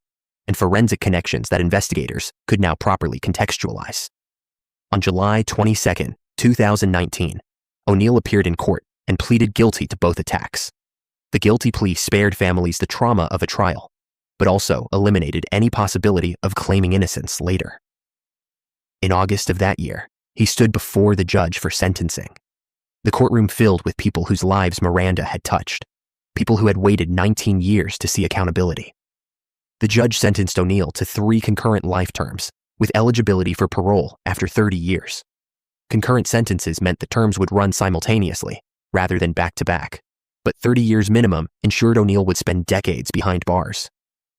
and forensic connections that investigators could now properly contextualize. On July 22, 2019, O'Neill appeared in court and pleaded guilty to both attacks. The guilty plea spared families the trauma of a trial, but also eliminated any possibility of claiming innocence later. In August of that year, he stood before the judge for sentencing. The courtroom filled with people whose lives Miranda had touched, people who had waited 19 years to see accountability. The judge sentenced O'Neill to 3 concurrent life terms, with eligibility for parole after 30 years. Concurrent sentences meant the terms would run simultaneously, rather than back-to-back, but 30 years minimum ensured O'Neill would spend decades behind bars.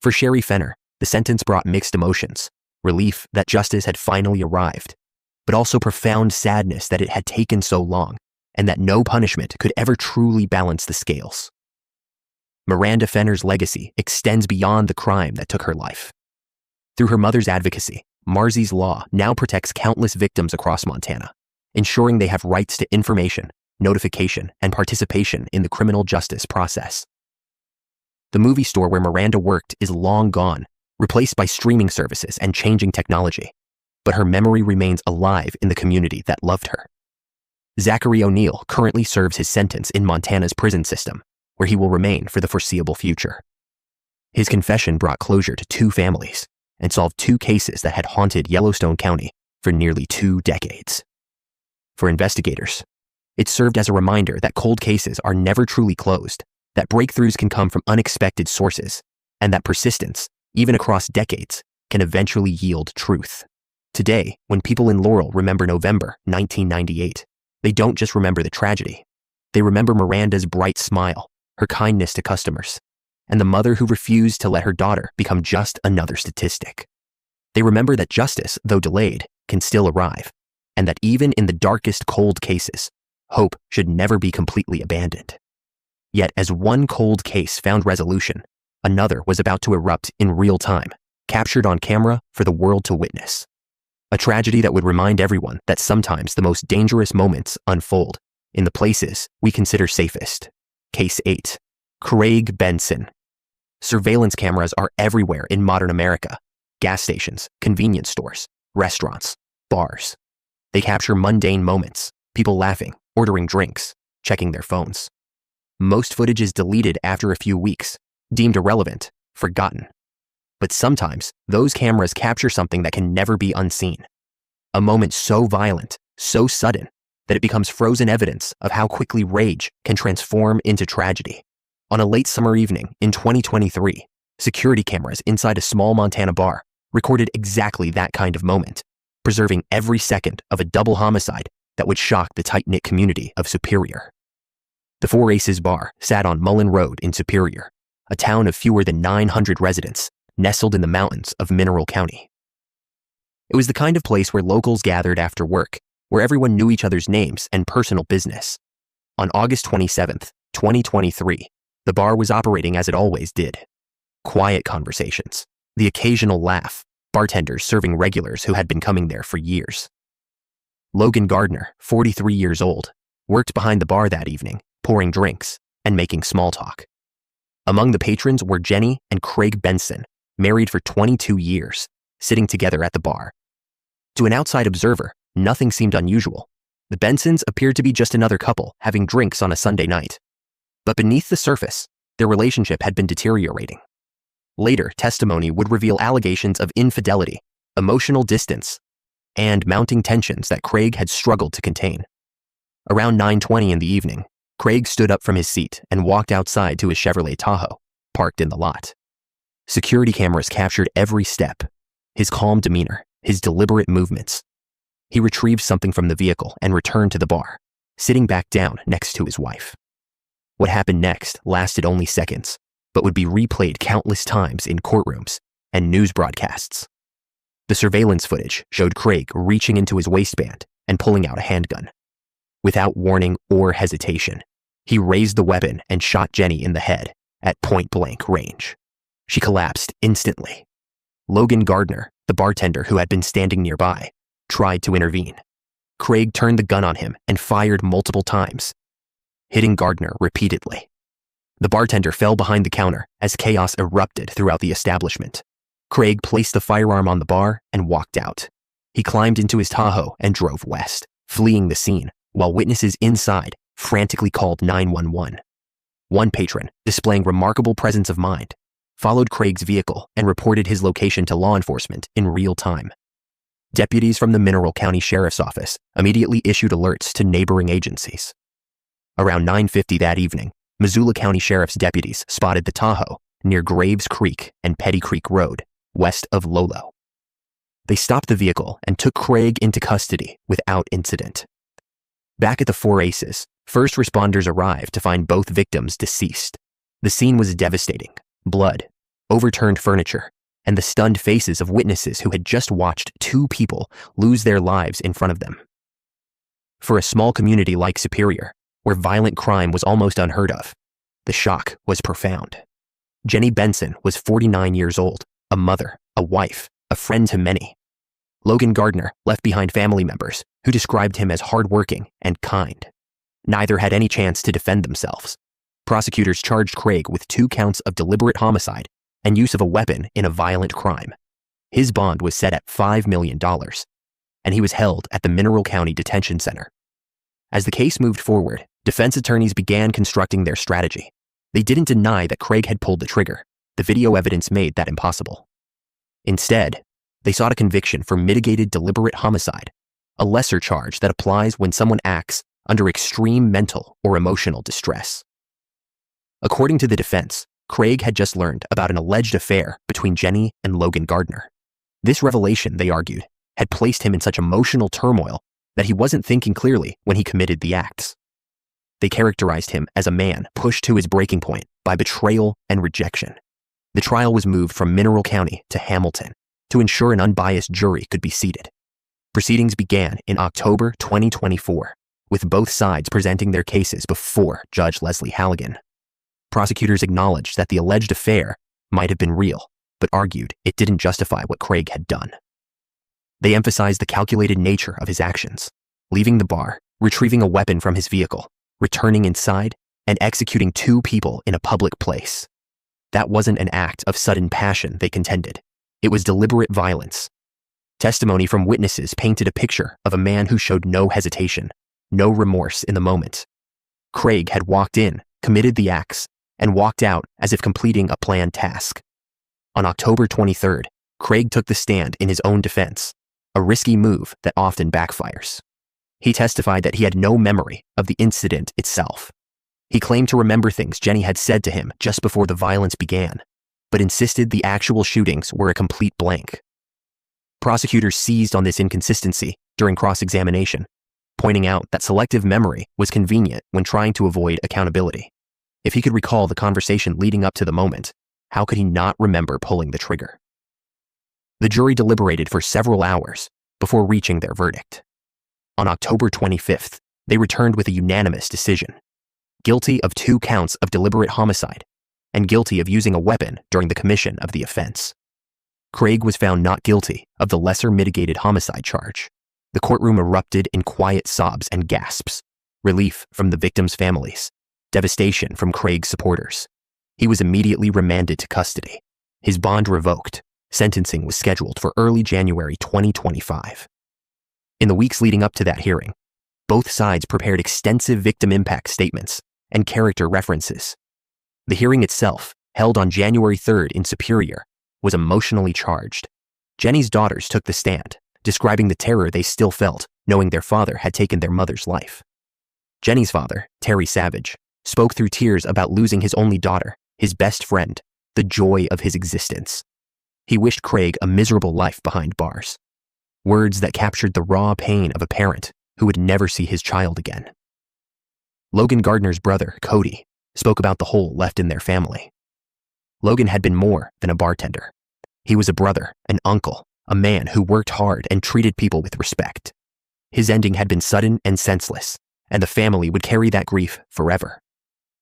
For Sherry Fenner, the sentence brought mixed emotions, relief that justice had finally arrived, but also profound sadness that it had taken so long, and that no punishment could ever truly balance the scales. Miranda Fenner's legacy extends beyond the crime that took her life. Through her mother's advocacy, Marzy's Law now protects countless victims across Montana, ensuring they have rights to information, notification, and participation in the criminal justice process. The movie store where Miranda worked is long gone, replaced by streaming services and changing technology, but her memory remains alive in the community that loved her. Zachary O'Neill currently serves his sentence in Montana's prison system, where he will remain for the foreseeable future. His confession brought closure to 2 families and solved 2 cases that had haunted Yellowstone County for nearly 2 decades. For investigators, it served as a reminder that cold cases are never truly closed, that breakthroughs can come from unexpected sources, and that persistence, even across decades, can eventually yield truth. Today, when people in Laurel remember November 1998, they don't just remember the tragedy. They remember Miranda's bright smile, her kindness to customers, and the mother who refused to let her daughter become just another statistic. They remember that justice, though delayed, can still arrive, and that even in the darkest cold cases, hope should never be completely abandoned. Yet as one cold case found resolution, another was about to erupt in real time, captured on camera for the world to witness. A tragedy that would remind everyone that sometimes the most dangerous moments unfold in the places we consider safest. Case 8. Craig Benson. Surveillance cameras are everywhere in modern America. Gas stations, convenience stores, restaurants, bars. They capture mundane moments, people laughing, ordering drinks, checking their phones. Most footage is deleted after a few weeks, deemed irrelevant, forgotten. But sometimes, those cameras capture something that can never be unseen. A moment so violent, so sudden, that it becomes frozen evidence of how quickly rage can transform into tragedy. On a late summer evening in 2023, security cameras inside a small Montana bar recorded exactly that kind of moment, preserving every second of a double homicide that would shock the tight-knit community of Superior. The Four Aces Bar sat on Mullen Road in Superior, a town of fewer than 900 residents, nestled in the mountains of Mineral County. It was the kind of place where locals gathered after work, where everyone knew each other's names and personal business. On August 27, 2023, the bar was operating as it always did. Quiet conversations, the occasional laugh, bartenders serving regulars who had been coming there for years. Logan Gardner, 43 years old, worked behind the bar that evening, pouring drinks and making small talk. Among the patrons were Jenny and Craig Benson, married for 22 years, sitting together at the bar. To an outside observer, nothing seemed unusual. The Bensons appeared to be just another couple having drinks on a Sunday night. But beneath the surface, their relationship had been deteriorating. Later, testimony would reveal allegations of infidelity, emotional distance, and mounting tensions that Craig had struggled to contain. Around 9:20 in the evening, Craig stood up from his seat and walked outside to his Chevrolet Tahoe, parked in the lot. Security cameras captured every step, his calm demeanor, his deliberate movements. He retrieved something from the vehicle and returned to the bar, sitting back down next to his wife. What happened next lasted only seconds, but would be replayed countless times in courtrooms and news broadcasts. The surveillance footage showed Craig reaching into his waistband and pulling out a handgun. Without warning or hesitation, he raised the weapon and shot Jenny in the head at point-blank range. She collapsed instantly. Logan Gardner, the bartender who had been standing nearby, tried to intervene. Craig turned the gun on him and fired multiple times, hitting Gardner repeatedly. The bartender fell behind the counter as chaos erupted throughout the establishment. Craig placed the firearm on the bar and walked out. He climbed into his Tahoe and drove west, fleeing the scene, while witnesses inside frantically called 911. One patron, displaying remarkable presence of mind, followed Craig's vehicle and reported his location to law enforcement in real time. Deputies from the Mineral County Sheriff's Office immediately issued alerts to neighboring agencies. Around 9:50 that evening, Missoula County Sheriff's deputies spotted the Tahoe near Graves Creek and Petty Creek Road, west of Lolo. They stopped the vehicle and took Craig into custody without incident. Back at the Four Aces, first responders arrived to find both victims deceased. The scene was devastating: blood, overturned furniture, and the stunned faces of witnesses who had just watched two people lose their lives in front of them. For a small community like Superior, where violent crime was almost unheard of, the shock was profound. Jenny Benson was 49 years old, a mother, a wife, a friend to many. Logan Gardner left behind family members who described him as hardworking and kind. Neither had any chance to defend themselves. Prosecutors charged Craig with 2 counts of deliberate homicide and use of a weapon in a violent crime. His bond was set at $5 million, and he was held at the Mineral County Detention Center. As the case moved forward, defense attorneys began constructing their strategy. They didn't deny that Craig had pulled the trigger. The video evidence made that impossible. Instead, they sought a conviction for mitigated deliberate homicide, a lesser charge that applies when someone acts under extreme mental or emotional distress. According to the defense, Craig had just learned about an alleged affair between Jenny and Logan Gardner. This revelation, they argued, had placed him in such emotional turmoil that he wasn't thinking clearly when he committed the acts. They characterized him as a man pushed to his breaking point by betrayal and rejection. The trial was moved from Mineral County to Hamilton to ensure an unbiased jury could be seated. Proceedings began in October 2024, with both sides presenting their cases before Judge Leslie Halligan. Prosecutors acknowledged that the alleged affair might have been real, but argued it didn't justify what Craig had done. They emphasized the calculated nature of his actions, leaving the bar, retrieving a weapon from his vehicle, returning inside, and executing 2 people in a public place. That wasn't an act of sudden passion, they contended. It was deliberate violence. Testimony from witnesses painted a picture of a man who showed no hesitation, no remorse in the moment. Craig had walked in, committed the acts, and walked out as if completing a planned task. On October 23rd, Craig took the stand in his own defense, a risky move that often backfires. He testified that he had no memory of the incident itself. He claimed to remember things Jenny had said to him just before the violence began, but insisted the actual shootings were a complete blank. Prosecutors seized on this inconsistency during cross-examination, pointing out that selective memory was convenient when trying to avoid accountability. If he could recall the conversation leading up to the moment, how could he not remember pulling the trigger? The jury deliberated for several hours before reaching their verdict. On October 25th, they returned with a unanimous decision: guilty of 2 counts of deliberate homicide and guilty of using a weapon during the commission of the offense. Craig was found not guilty of the lesser mitigated homicide charge. The courtroom erupted in quiet sobs and gasps, relief from the victims' families, devastation from Craig's supporters. He was immediately remanded to custody. His bond revoked. Sentencing was scheduled for early January 2025. In the weeks leading up to that hearing, both sides prepared extensive victim impact statements and character references. The hearing itself, held on January 3rd in Superior, was emotionally charged. Jenny's daughters took the stand, describing the terror they still felt, knowing their father had taken their mother's life. Jenny's father, Terry Savage, spoke through tears about losing his only daughter, his best friend, the joy of his existence. He wished Craig a miserable life behind bars. Words that captured the raw pain of a parent who would never see his child again. Logan Gardner's brother, Cody, spoke about the hole left in their family. Logan had been more than a bartender. He was a brother, an uncle, a man who worked hard and treated people with respect. His ending had been sudden and senseless, and the family would carry that grief forever.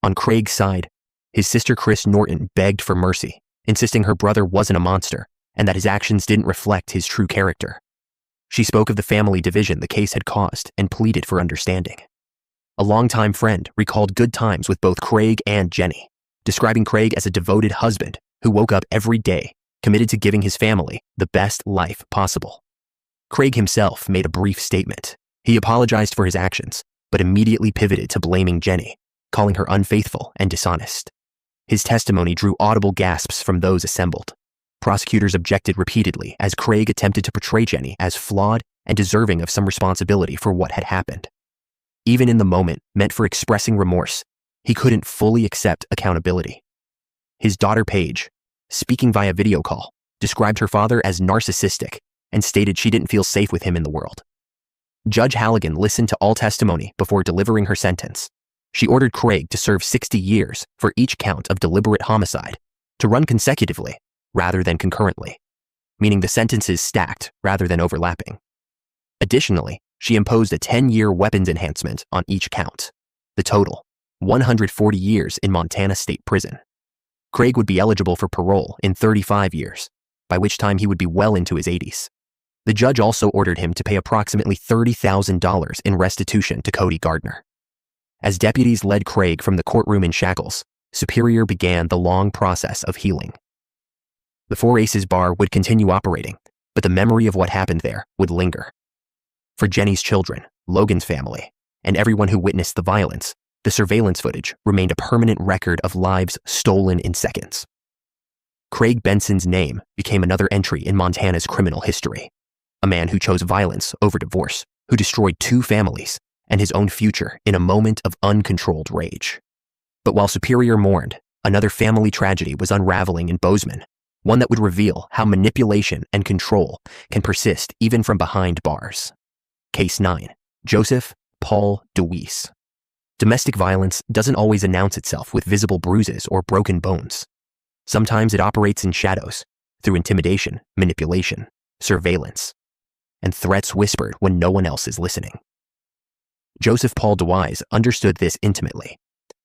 On Craig's side, his sister Chris Norton begged for mercy, insisting her brother wasn't a monster and that his actions didn't reflect his true character. She spoke of the family division the case had caused and pleaded for understanding. A longtime friend recalled good times with both Craig and Jenny, describing Craig as a devoted husband who woke up every day committed to giving his family the best life possible. Craig himself made a brief statement. He apologized for his actions, but immediately pivoted to blaming Jenny, calling her unfaithful and dishonest. His testimony drew audible gasps from those assembled. Prosecutors objected repeatedly as Craig attempted to portray Jenny as flawed and deserving of some responsibility for what had happened. Even in the moment meant for expressing remorse, he couldn't fully accept accountability. His daughter Paige, speaking via video call, described her father as narcissistic and stated she didn't feel safe with him in the world. Judge Halligan listened to all testimony before delivering her sentence. She ordered Craig to serve 60 years for each count of deliberate homicide, to run consecutively rather than concurrently, meaning the sentences stacked rather than overlapping. Additionally, she imposed a 10-year weapons enhancement on each count. The total, 140 years in Montana State Prison. Craig would be eligible for parole in 35 years, by which time he would be well into his 80s. The judge also ordered him to pay approximately $30,000 in restitution to Cody Gardner. As deputies led Craig from the courtroom in shackles, Superior began the long process of healing. The Four Aces bar would continue operating, but the memory of what happened there would linger. For Jenny's children, Logan's family, and everyone who witnessed the violence, the surveillance footage remained a permanent record of lives stolen in seconds. Craig Benson's name became another entry in Montana's criminal history. A man who chose violence over divorce, who destroyed 2 families and his own future in a moment of uncontrolled rage. But while Superior mourned, another family tragedy was unraveling in Bozeman, one that would reveal how manipulation and control can persist even from behind bars. Case 9. Joseph Paul DeWeese. Domestic violence doesn't always announce itself with visible bruises or broken bones. Sometimes it operates in shadows, through intimidation, manipulation, surveillance, and threats whispered when no one else is listening. Joseph Paul DeWeese understood this intimately.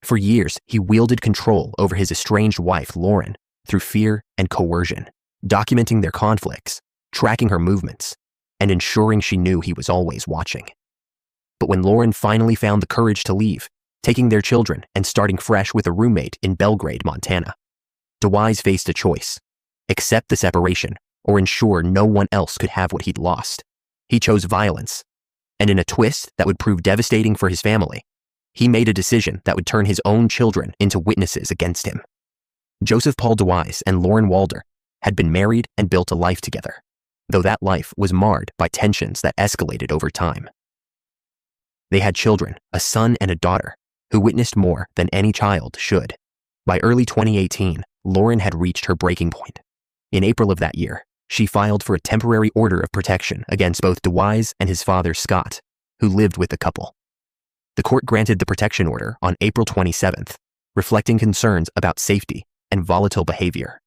For years, he wielded control over his estranged wife, Lauren, through fear and coercion, documenting their conflicts, tracking her movements, and ensuring she knew he was always watching. But when Lauren finally found the courage to leave, taking their children and starting fresh with a roommate in Belgrade, Montana, DeWeese faced a choice: accept the separation or ensure no one else could have what he'd lost. He chose violence, and in a twist that would prove devastating for his family, he made a decision that would turn his own children into witnesses against him. Joseph Paul DeWeese and Lauren Walder had been married and built a life together, though that life was marred by tensions that escalated over time. They had children, a son and a daughter, who witnessed more than any child should. By early 2018, Lauren had reached her breaking point. In April of that year, she filed for a temporary order of protection against both DeWeese and his father, Scott, who lived with the couple. The court granted the protection order on April 27th, reflecting concerns about safety and volatile behavior.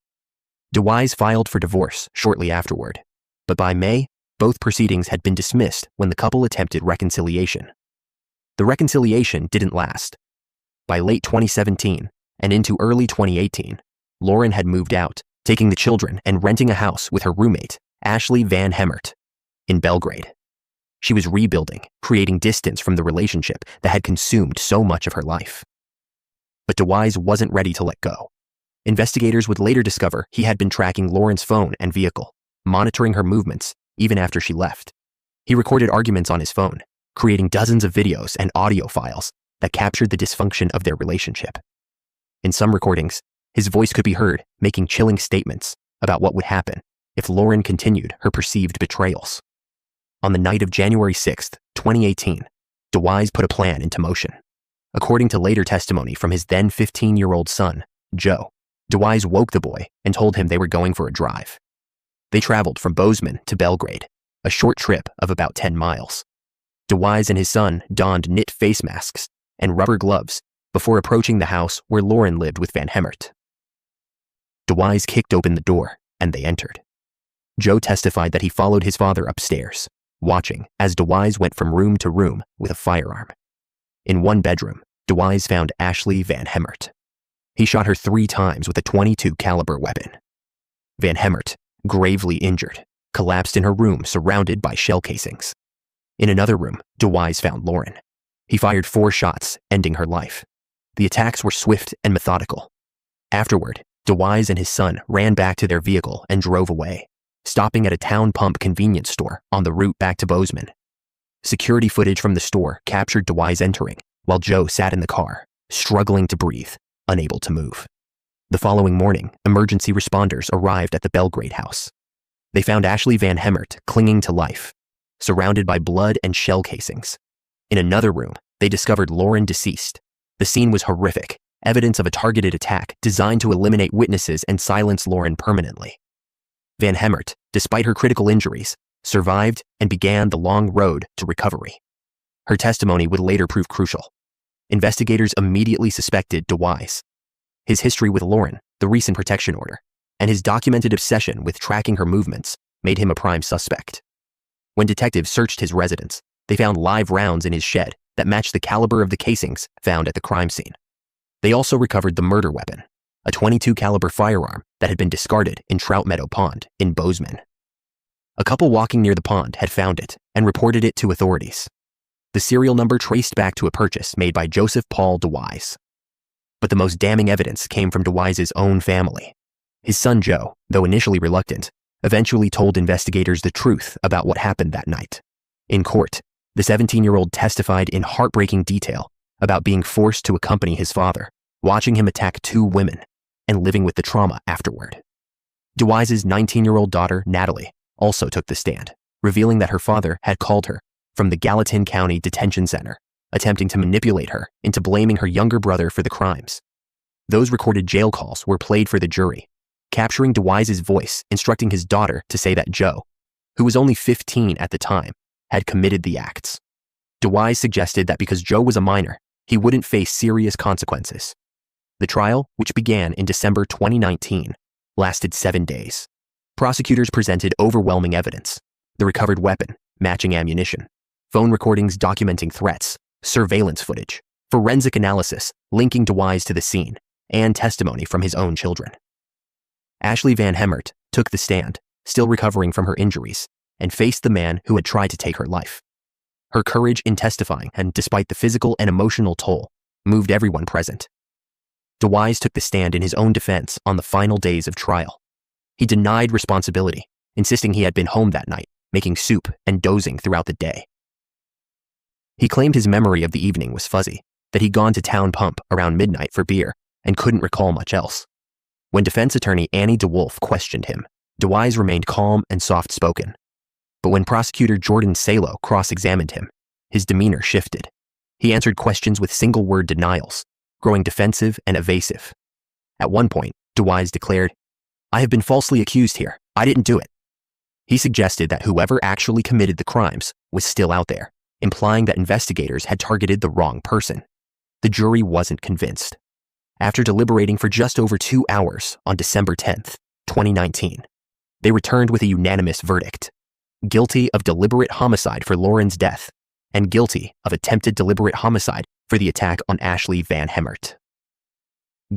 DeWise filed for divorce shortly afterward, but by May, both proceedings had been dismissed when the couple attempted reconciliation. The reconciliation didn't last. By late 2017 and into early 2018, Lauren had moved out, taking the children and renting a house with her roommate, Ashley Van Hemert, in Belgrade. She was rebuilding, creating distance from the relationship that had consumed so much of her life. But DeWise wasn't ready to let go. Investigators would later discover he had been tracking Lauren's phone and vehicle, monitoring her movements even after she left. He recorded arguments on his phone, creating dozens of videos and audio files that captured the dysfunction of their relationship. In some recordings, his voice could be heard making chilling statements about what would happen if Lauren continued her perceived betrayals. On the night of January 6, 2018, DeWise put a plan into motion. According to later testimony from his then 15-year-old son, Joe, DeWise woke the boy and told him they were going for a drive. They traveled from Bozeman to Belgrade, a short trip of about 10 miles. DeWise and his son donned knit face masks and rubber gloves before approaching the house where Lauren lived with Van Hemert. DeWise kicked open the door and they entered. Joe testified that he followed his father upstairs, watching as DeWise went from room to room with a firearm. In one bedroom, DeWise found Ashley Van Hemert. He shot her 3 times with a .22 caliber weapon. Van Hemert, gravely injured, collapsed in her room surrounded by shell casings. In another room, DeWise found Lauren. He fired 4 shots, ending her life. The attacks were swift and methodical. Afterward, DeWise and his son ran back to their vehicle and drove away, stopping at a town pump convenience store on the route back to Bozeman. Security footage from the store captured DeWise entering, while Joe sat in the car, struggling to breathe, unable to move. The following morning, emergency responders arrived at the Belgrade house. They found Ashley Van Hemert clinging to life, surrounded by blood and shell casings. In another room, they discovered Lauren deceased. The scene was horrific, evidence of a targeted attack designed to eliminate witnesses and silence Lauren permanently. Van Hemert, despite her critical injuries, survived and began the long road to recovery. Her testimony would later prove crucial. Investigators immediately suspected DeWise. His history with Lauren, the recent protection order, and his documented obsession with tracking her movements made him a prime suspect. When detectives searched his residence, they found live rounds in his shed that matched the caliber of the casings found at the crime scene. They also recovered the murder weapon, a .22 caliber firearm that had been discarded in Trout Meadow Pond in Bozeman. A couple walking near the pond had found it and reported it to authorities. The serial number traced back to a purchase made by Joseph Paul DeWise. But the most damning evidence came from DeWise's own family. His son Joe, though initially reluctant, eventually told investigators the truth about what happened that night. In court, the 17-year-old testified in heartbreaking detail about being forced to accompany his father, watching him attack 2 women, and living with the trauma afterward. DeWise's 19-year-old daughter, Natalie, also took the stand, revealing that her father had called her from the Gallatin County Detention Center, attempting to manipulate her into blaming her younger brother for the crimes. Those recorded jail calls were played for the jury, capturing DeWise's voice instructing his daughter to say that Joe, who was only 15 at the time, had committed the acts. DeWise suggested that because Joe was a minor, he wouldn't face serious consequences. The trial, which began in December 2019, lasted 7 days. Prosecutors presented overwhelming evidence: the recovered weapon, matching ammunition, phone recordings documenting threats, surveillance footage, forensic analysis linking DeWise to the scene, and testimony from his own children. Ashley Van Hemert took the stand, still recovering from her injuries, and faced the man who had tried to take her life. Her courage in testifying, and despite the physical and emotional toll, moved everyone present. DeWise took the stand in his own defense on the final days of trial. He denied responsibility, insisting he had been home that night, making soup and dozing throughout the day. He claimed his memory of the evening was fuzzy, that he'd gone to Town Pump around midnight for beer and couldn't recall much else. When defense attorney Annie DeWolf questioned him, DeWise remained calm and soft-spoken. But when prosecutor Jordan Salo cross-examined him, his demeanor shifted. He answered questions with single-word denials, growing defensive and evasive. At one point, DeWise declared, "I have been falsely accused here. I didn't do it." He suggested that whoever actually committed the crimes was still out there, implying that investigators had targeted the wrong person. The jury wasn't convinced. After deliberating for just over 2 hours on December 10th, 2019, they returned with a unanimous verdict: guilty of deliberate homicide for Lauren's death and guilty of attempted deliberate homicide for the attack on Ashley Van Hemert.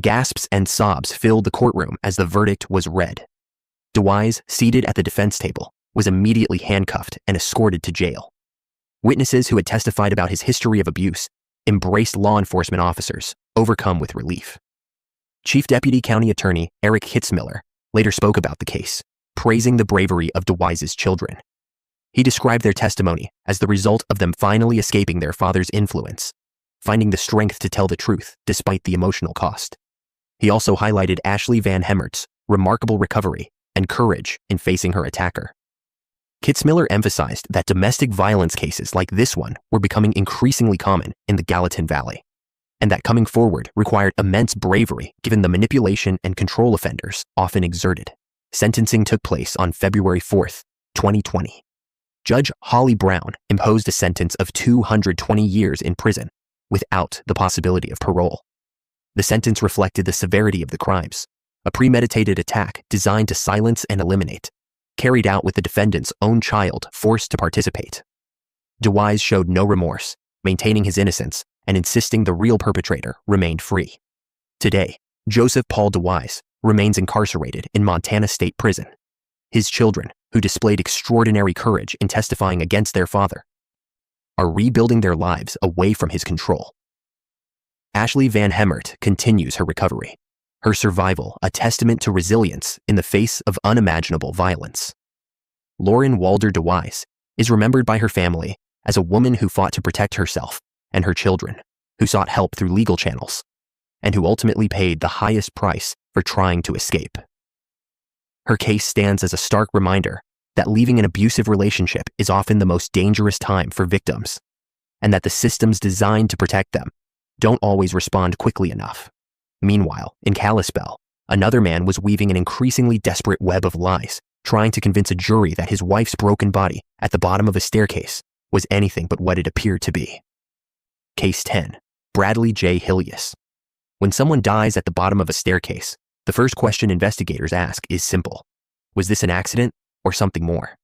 Gasps and sobs filled the courtroom as the verdict was read. DeWise, seated at the defense table, was immediately handcuffed and escorted to jail. Witnesses who had testified about his history of abuse embraced law enforcement officers, overcome with relief. Chief Deputy County Attorney Eric Hitzmiller later spoke about the case, praising the bravery of DeWise's children. He described their testimony as the result of them finally escaping their father's influence, finding the strength to tell the truth despite the emotional cost. He also highlighted Ashley Van Hemert's remarkable recovery and courage in facing her attacker. Kitzmiller emphasized that domestic violence cases like this one were becoming increasingly common in the Gallatin Valley, and that coming forward required immense bravery given the manipulation and control offenders often exerted. Sentencing took place on February 4th, 2020. Judge Holly Brown imposed a sentence of 220 years in prison without the possibility of parole. The sentence reflected the severity of the crimes, a premeditated attack designed to silence and eliminate, carried out with the defendant's own child forced to participate. DeWise showed no remorse, maintaining his innocence and insisting the real perpetrator remained free. Today, Joseph Paul DeWise remains incarcerated in Montana State Prison. His children, who displayed extraordinary courage in testifying against their father, are rebuilding their lives away from his control. Ashley Van Hemert continues her recovery, her survival a testament to resilience in the face of unimaginable violence. Lauren Walder DeWise is remembered by her family as a woman who fought to protect herself and her children, who sought help through legal channels, and who ultimately paid the highest price for trying to escape. Her case stands as a stark reminder that leaving an abusive relationship is often the most dangerous time for victims, and that the systems designed to protect them don't always respond quickly enough. Meanwhile, in Kalispell, another man was weaving an increasingly desperate web of lies, trying to convince a jury that his wife's broken body at the bottom of a staircase was anything but what it appeared to be. Case 10. Bradley J. Hillius. When someone dies at the bottom of a staircase, the first question investigators ask is simple: was this an accident or something more?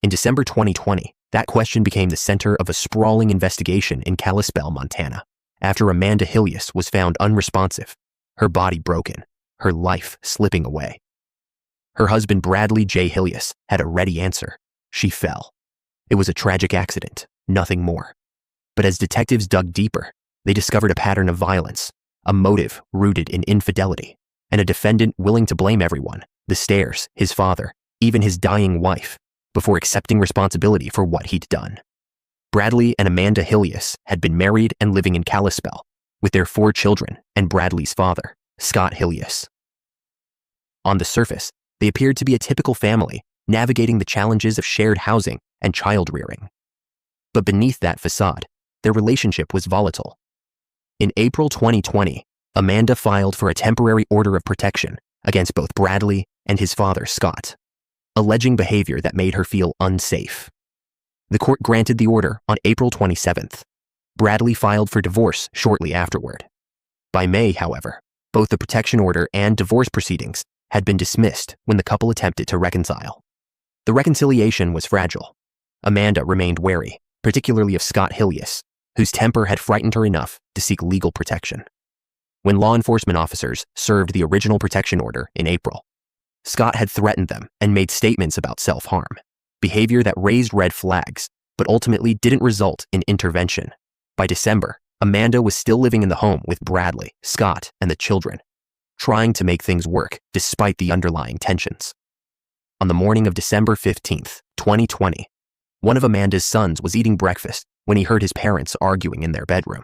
In December 2020, that question became the center of a sprawling investigation in Kalispell, Montana, after Amanda Hillius was found unresponsive, her body broken, her life slipping away. Her husband Bradley J. Hillius had a ready answer: she fell. It was a tragic accident, nothing more. But as detectives dug deeper, they discovered a pattern of violence, a motive rooted in infidelity, and a defendant willing to blame everyone: the stairs, his father, even his dying wife, before accepting responsibility for what he'd done. Bradley and Amanda Hillius had been married and living in Kalispell with their 4 children and Bradley's father, Scott Hillius. On the surface, they appeared to be a typical family navigating the challenges of shared housing and child rearing. But beneath that facade, their relationship was volatile. In April 2020, Amanda filed for a temporary order of protection against both Bradley and his father, Scott, alleging behavior that made her feel unsafe. The court granted the order on April 27th. Bradley filed for divorce shortly afterward. By May, however, both the protection order and divorce proceedings had been dismissed when the couple attempted to reconcile. The reconciliation was fragile. Amanda remained wary, particularly of Scott Hillius, whose temper had frightened her enough to seek legal protection. When law enforcement officers served the original protection order in April, Scott had threatened them and made statements about self-harm, behavior that raised red flags, but ultimately didn't result in intervention. By December, Amanda was still living in the home with Bradley, Scott, and the children, trying to make things work despite the underlying tensions. On the morning of December 15th, 2020, one of Amanda's sons was eating breakfast when he heard his parents arguing in their bedroom.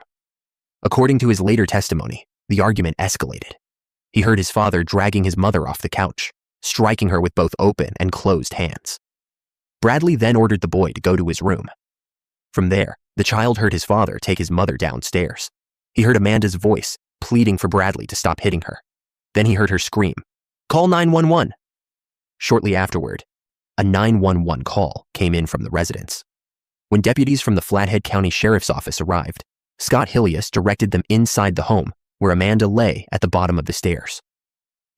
According to his later testimony, the argument escalated. He heard his father dragging his mother off the couch, striking her with both open and closed hands. Bradley then ordered the boy to go to his room. From there, the child heard his father take his mother downstairs. He heard Amanda's voice pleading for Bradley to stop hitting her. Then he heard her scream, "Call 911." Shortly afterward, a 911 call came in from the residence. When deputies from the Flathead County Sheriff's Office arrived, Scott Hillius directed them inside the home where Amanda lay at the bottom of the stairs.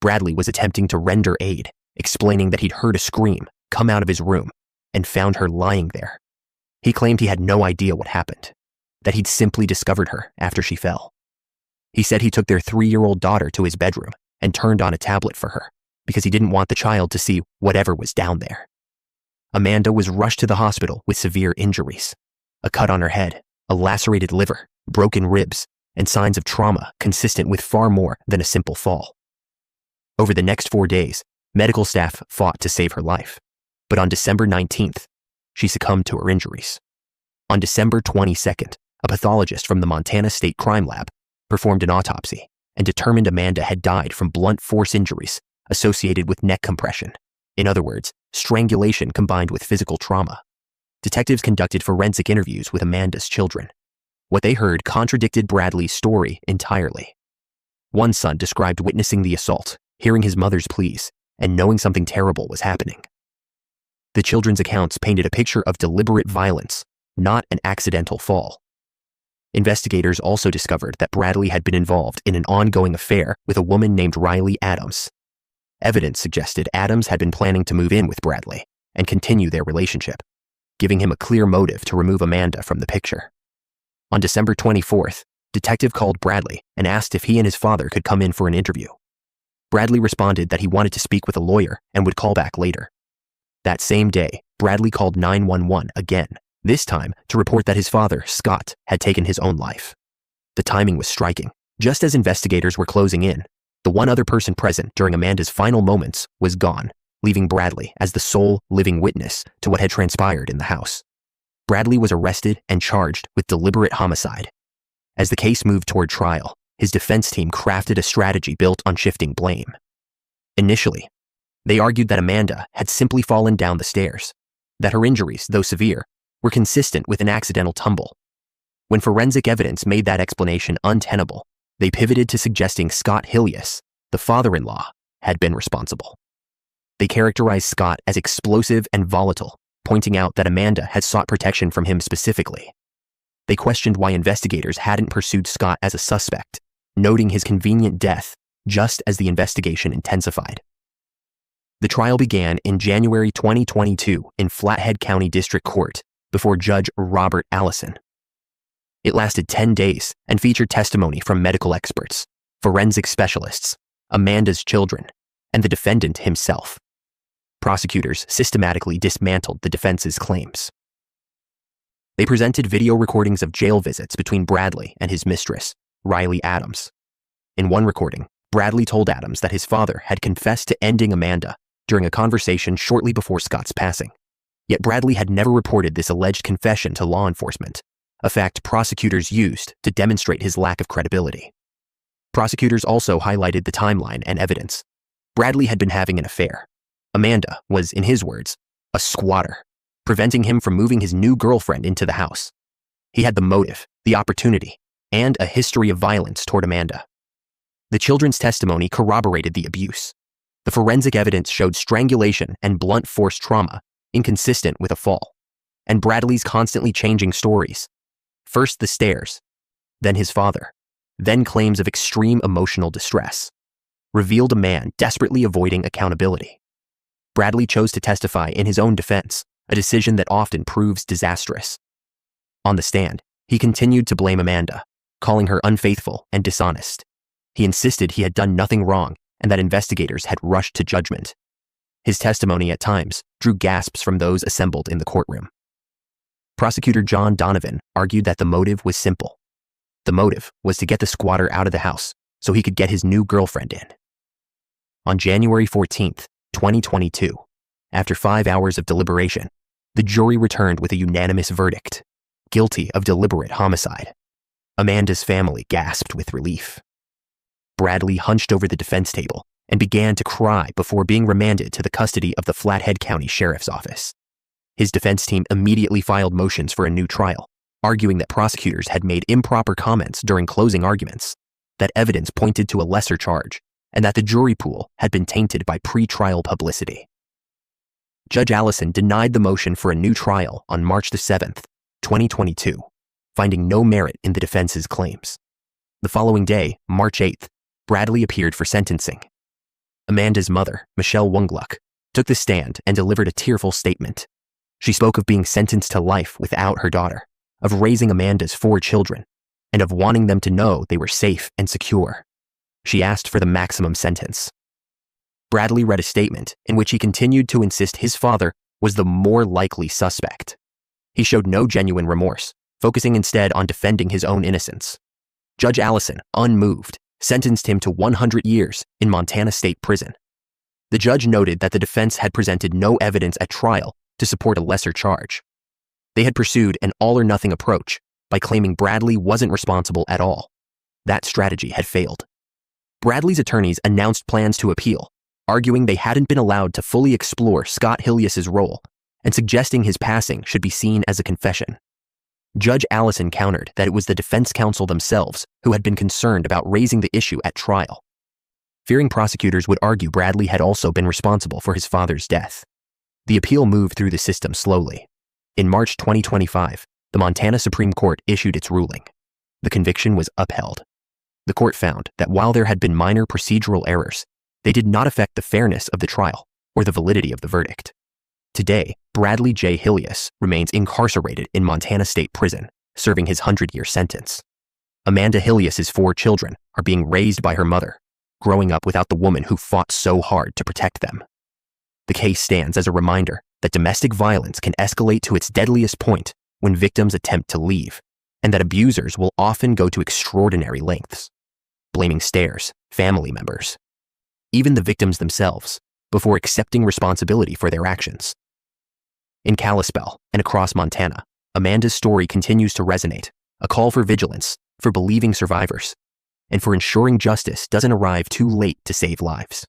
Bradley was attempting to render aid, explaining that he'd heard a scream come out of his room and found her lying there. He claimed he had no idea what happened, that he'd simply discovered her after she fell. He said he took their 3-year-old daughter to his bedroom and turned on a tablet for her because he didn't want the child to see whatever was down there. Amanda was rushed to the hospital with severe injuries: a cut on her head, a lacerated liver, broken ribs, and signs of trauma consistent with far more than a simple fall. Over the next 4 days, medical staff fought to save her life, but on December 19th, she succumbed to her injuries. On December 22nd, a pathologist from the Montana State Crime Lab performed an autopsy and determined Amanda had died from blunt force injuries associated with neck compression. In other words, strangulation combined with physical trauma. Detectives conducted forensic interviews with Amanda's children. What they heard contradicted Bradley's story entirely. One son described witnessing the assault, hearing his mother's pleas, and knowing something terrible was happening. The children's accounts painted a picture of deliberate violence, not an accidental fall. Investigators also discovered that Bradley had been involved in an ongoing affair with a woman named Riley Adams. Evidence suggested Adams had been planning to move in with Bradley and continue their relationship, giving him a clear motive to remove Amanda from the picture. On December 24th, detective called Bradley and asked if he and his father could come in for an interview. Bradley responded that he wanted to speak with a lawyer and would call back later. That same day, Bradley called 911 again, this time to report that his father, Scott, had taken his own life. The timing was striking. Just as investigators were closing in, the one other person present during Amanda's final moments was gone, leaving Bradley as the sole living witness to what had transpired in the house. Bradley was arrested and charged with deliberate homicide. As the case moved toward trial, his defense team crafted a strategy built on shifting blame. Initially, they argued that Amanda had simply fallen down the stairs, that her injuries, though severe, were consistent with an accidental tumble. When forensic evidence made that explanation untenable, they pivoted to suggesting Scott Hillius, the father-in-law, had been responsible. They characterized Scott as explosive and volatile, pointing out that Amanda had sought protection from him specifically. They questioned why investigators hadn't pursued Scott as a suspect, noting his convenient death just as the investigation intensified. The trial began in January 2022 in Flathead County District Court before Judge Robert Allison. It lasted 10 days and featured testimony from medical experts, forensic specialists, Amanda's children, and the defendant himself. Prosecutors systematically dismantled the defense's claims. They presented video recordings of jail visits between Bradley and his mistress, Riley Adams. In one recording, Bradley told Adams that his father had confessed to ending Amanda during a conversation shortly before Scott's passing. Yet Bradley had never reported this alleged confession to law enforcement, a fact prosecutors used to demonstrate his lack of credibility. Prosecutors also highlighted the timeline and evidence. Bradley had been having an affair. Amanda was, in his words, a squatter, preventing him from moving his new girlfriend into the house. He had the motive, the opportunity, and a history of violence toward Amanda. The children's testimony corroborated the abuse. The forensic evidence showed strangulation and blunt force trauma inconsistent with a fall, and Bradley's constantly changing stories. First the stairs, then his father, then claims of extreme emotional distress, revealed a man desperately avoiding accountability. Bradley chose to testify in his own defense, a decision that often proves disastrous. On the stand, he continued to blame Amanda, calling her unfaithful and dishonest. He insisted he had done nothing wrong and that investigators had rushed to judgment. His testimony at times drew gasps from those assembled in the courtroom. Prosecutor John Donovan argued that the motive was simple. The motive was to get the squatter out of the house so he could get his new girlfriend in. On January 14th, 2022, after 5 hours of deliberation, the jury returned with a unanimous verdict: guilty of deliberate homicide. Amanda's family gasped with relief. Bradley hunched over the defense table and began to cry before being remanded to the custody of the Flathead County Sheriff's Office. His defense team immediately filed motions for a new trial, arguing that prosecutors had made improper comments during closing arguments, that evidence pointed to a lesser charge, and that the jury pool had been tainted by pre-trial publicity. Judge Allison denied the motion for a new trial on March the 7th, 2022, finding no merit in the defense's claims. The following day, March 8th, Bradley appeared for sentencing. Amanda's mother, Michelle Wungluck, took the stand and delivered a tearful statement. She spoke of being sentenced to life without her daughter, of raising Amanda's 4 children, and of wanting them to know they were safe and secure. She asked for the maximum sentence. Bradley read a statement in which he continued to insist his father was the more likely suspect. He showed no genuine remorse, focusing instead on defending his own innocence. Judge Allison, unmoved, sentenced him to 100 years in Montana State Prison. The judge noted that the defense had presented no evidence at trial to support a lesser charge. They had pursued an all-or-nothing approach by claiming Bradley wasn't responsible at all. That strategy had failed. Bradley's attorneys announced plans to appeal, arguing they hadn't been allowed to fully explore Scott Hillius's role and suggesting his passing should be seen as a confession. Judge Allison countered that it was the defense counsel themselves who had been concerned about raising the issue at trial, fearing prosecutors would argue Bradley had also been responsible for his father's death. The appeal moved through the system slowly. In March 2025, the Montana Supreme Court issued its ruling. The conviction was upheld. The court found that while there had been minor procedural errors, they did not affect the fairness of the trial or the validity of the verdict. Today, Bradley J. Hillius remains incarcerated in Montana State Prison, serving his 100-year sentence. Amanda Hillius's 4 children are being raised by her mother, growing up without the woman who fought so hard to protect them. The case stands as a reminder that domestic violence can escalate to its deadliest point when victims attempt to leave, and that abusers will often go to extraordinary lengths, blaming stares, family members, even the victims themselves, before accepting responsibility for their actions. In Kalispell and across Montana, Amanda's story continues to resonate, a call for vigilance, for believing survivors, and for ensuring justice doesn't arrive too late to save lives.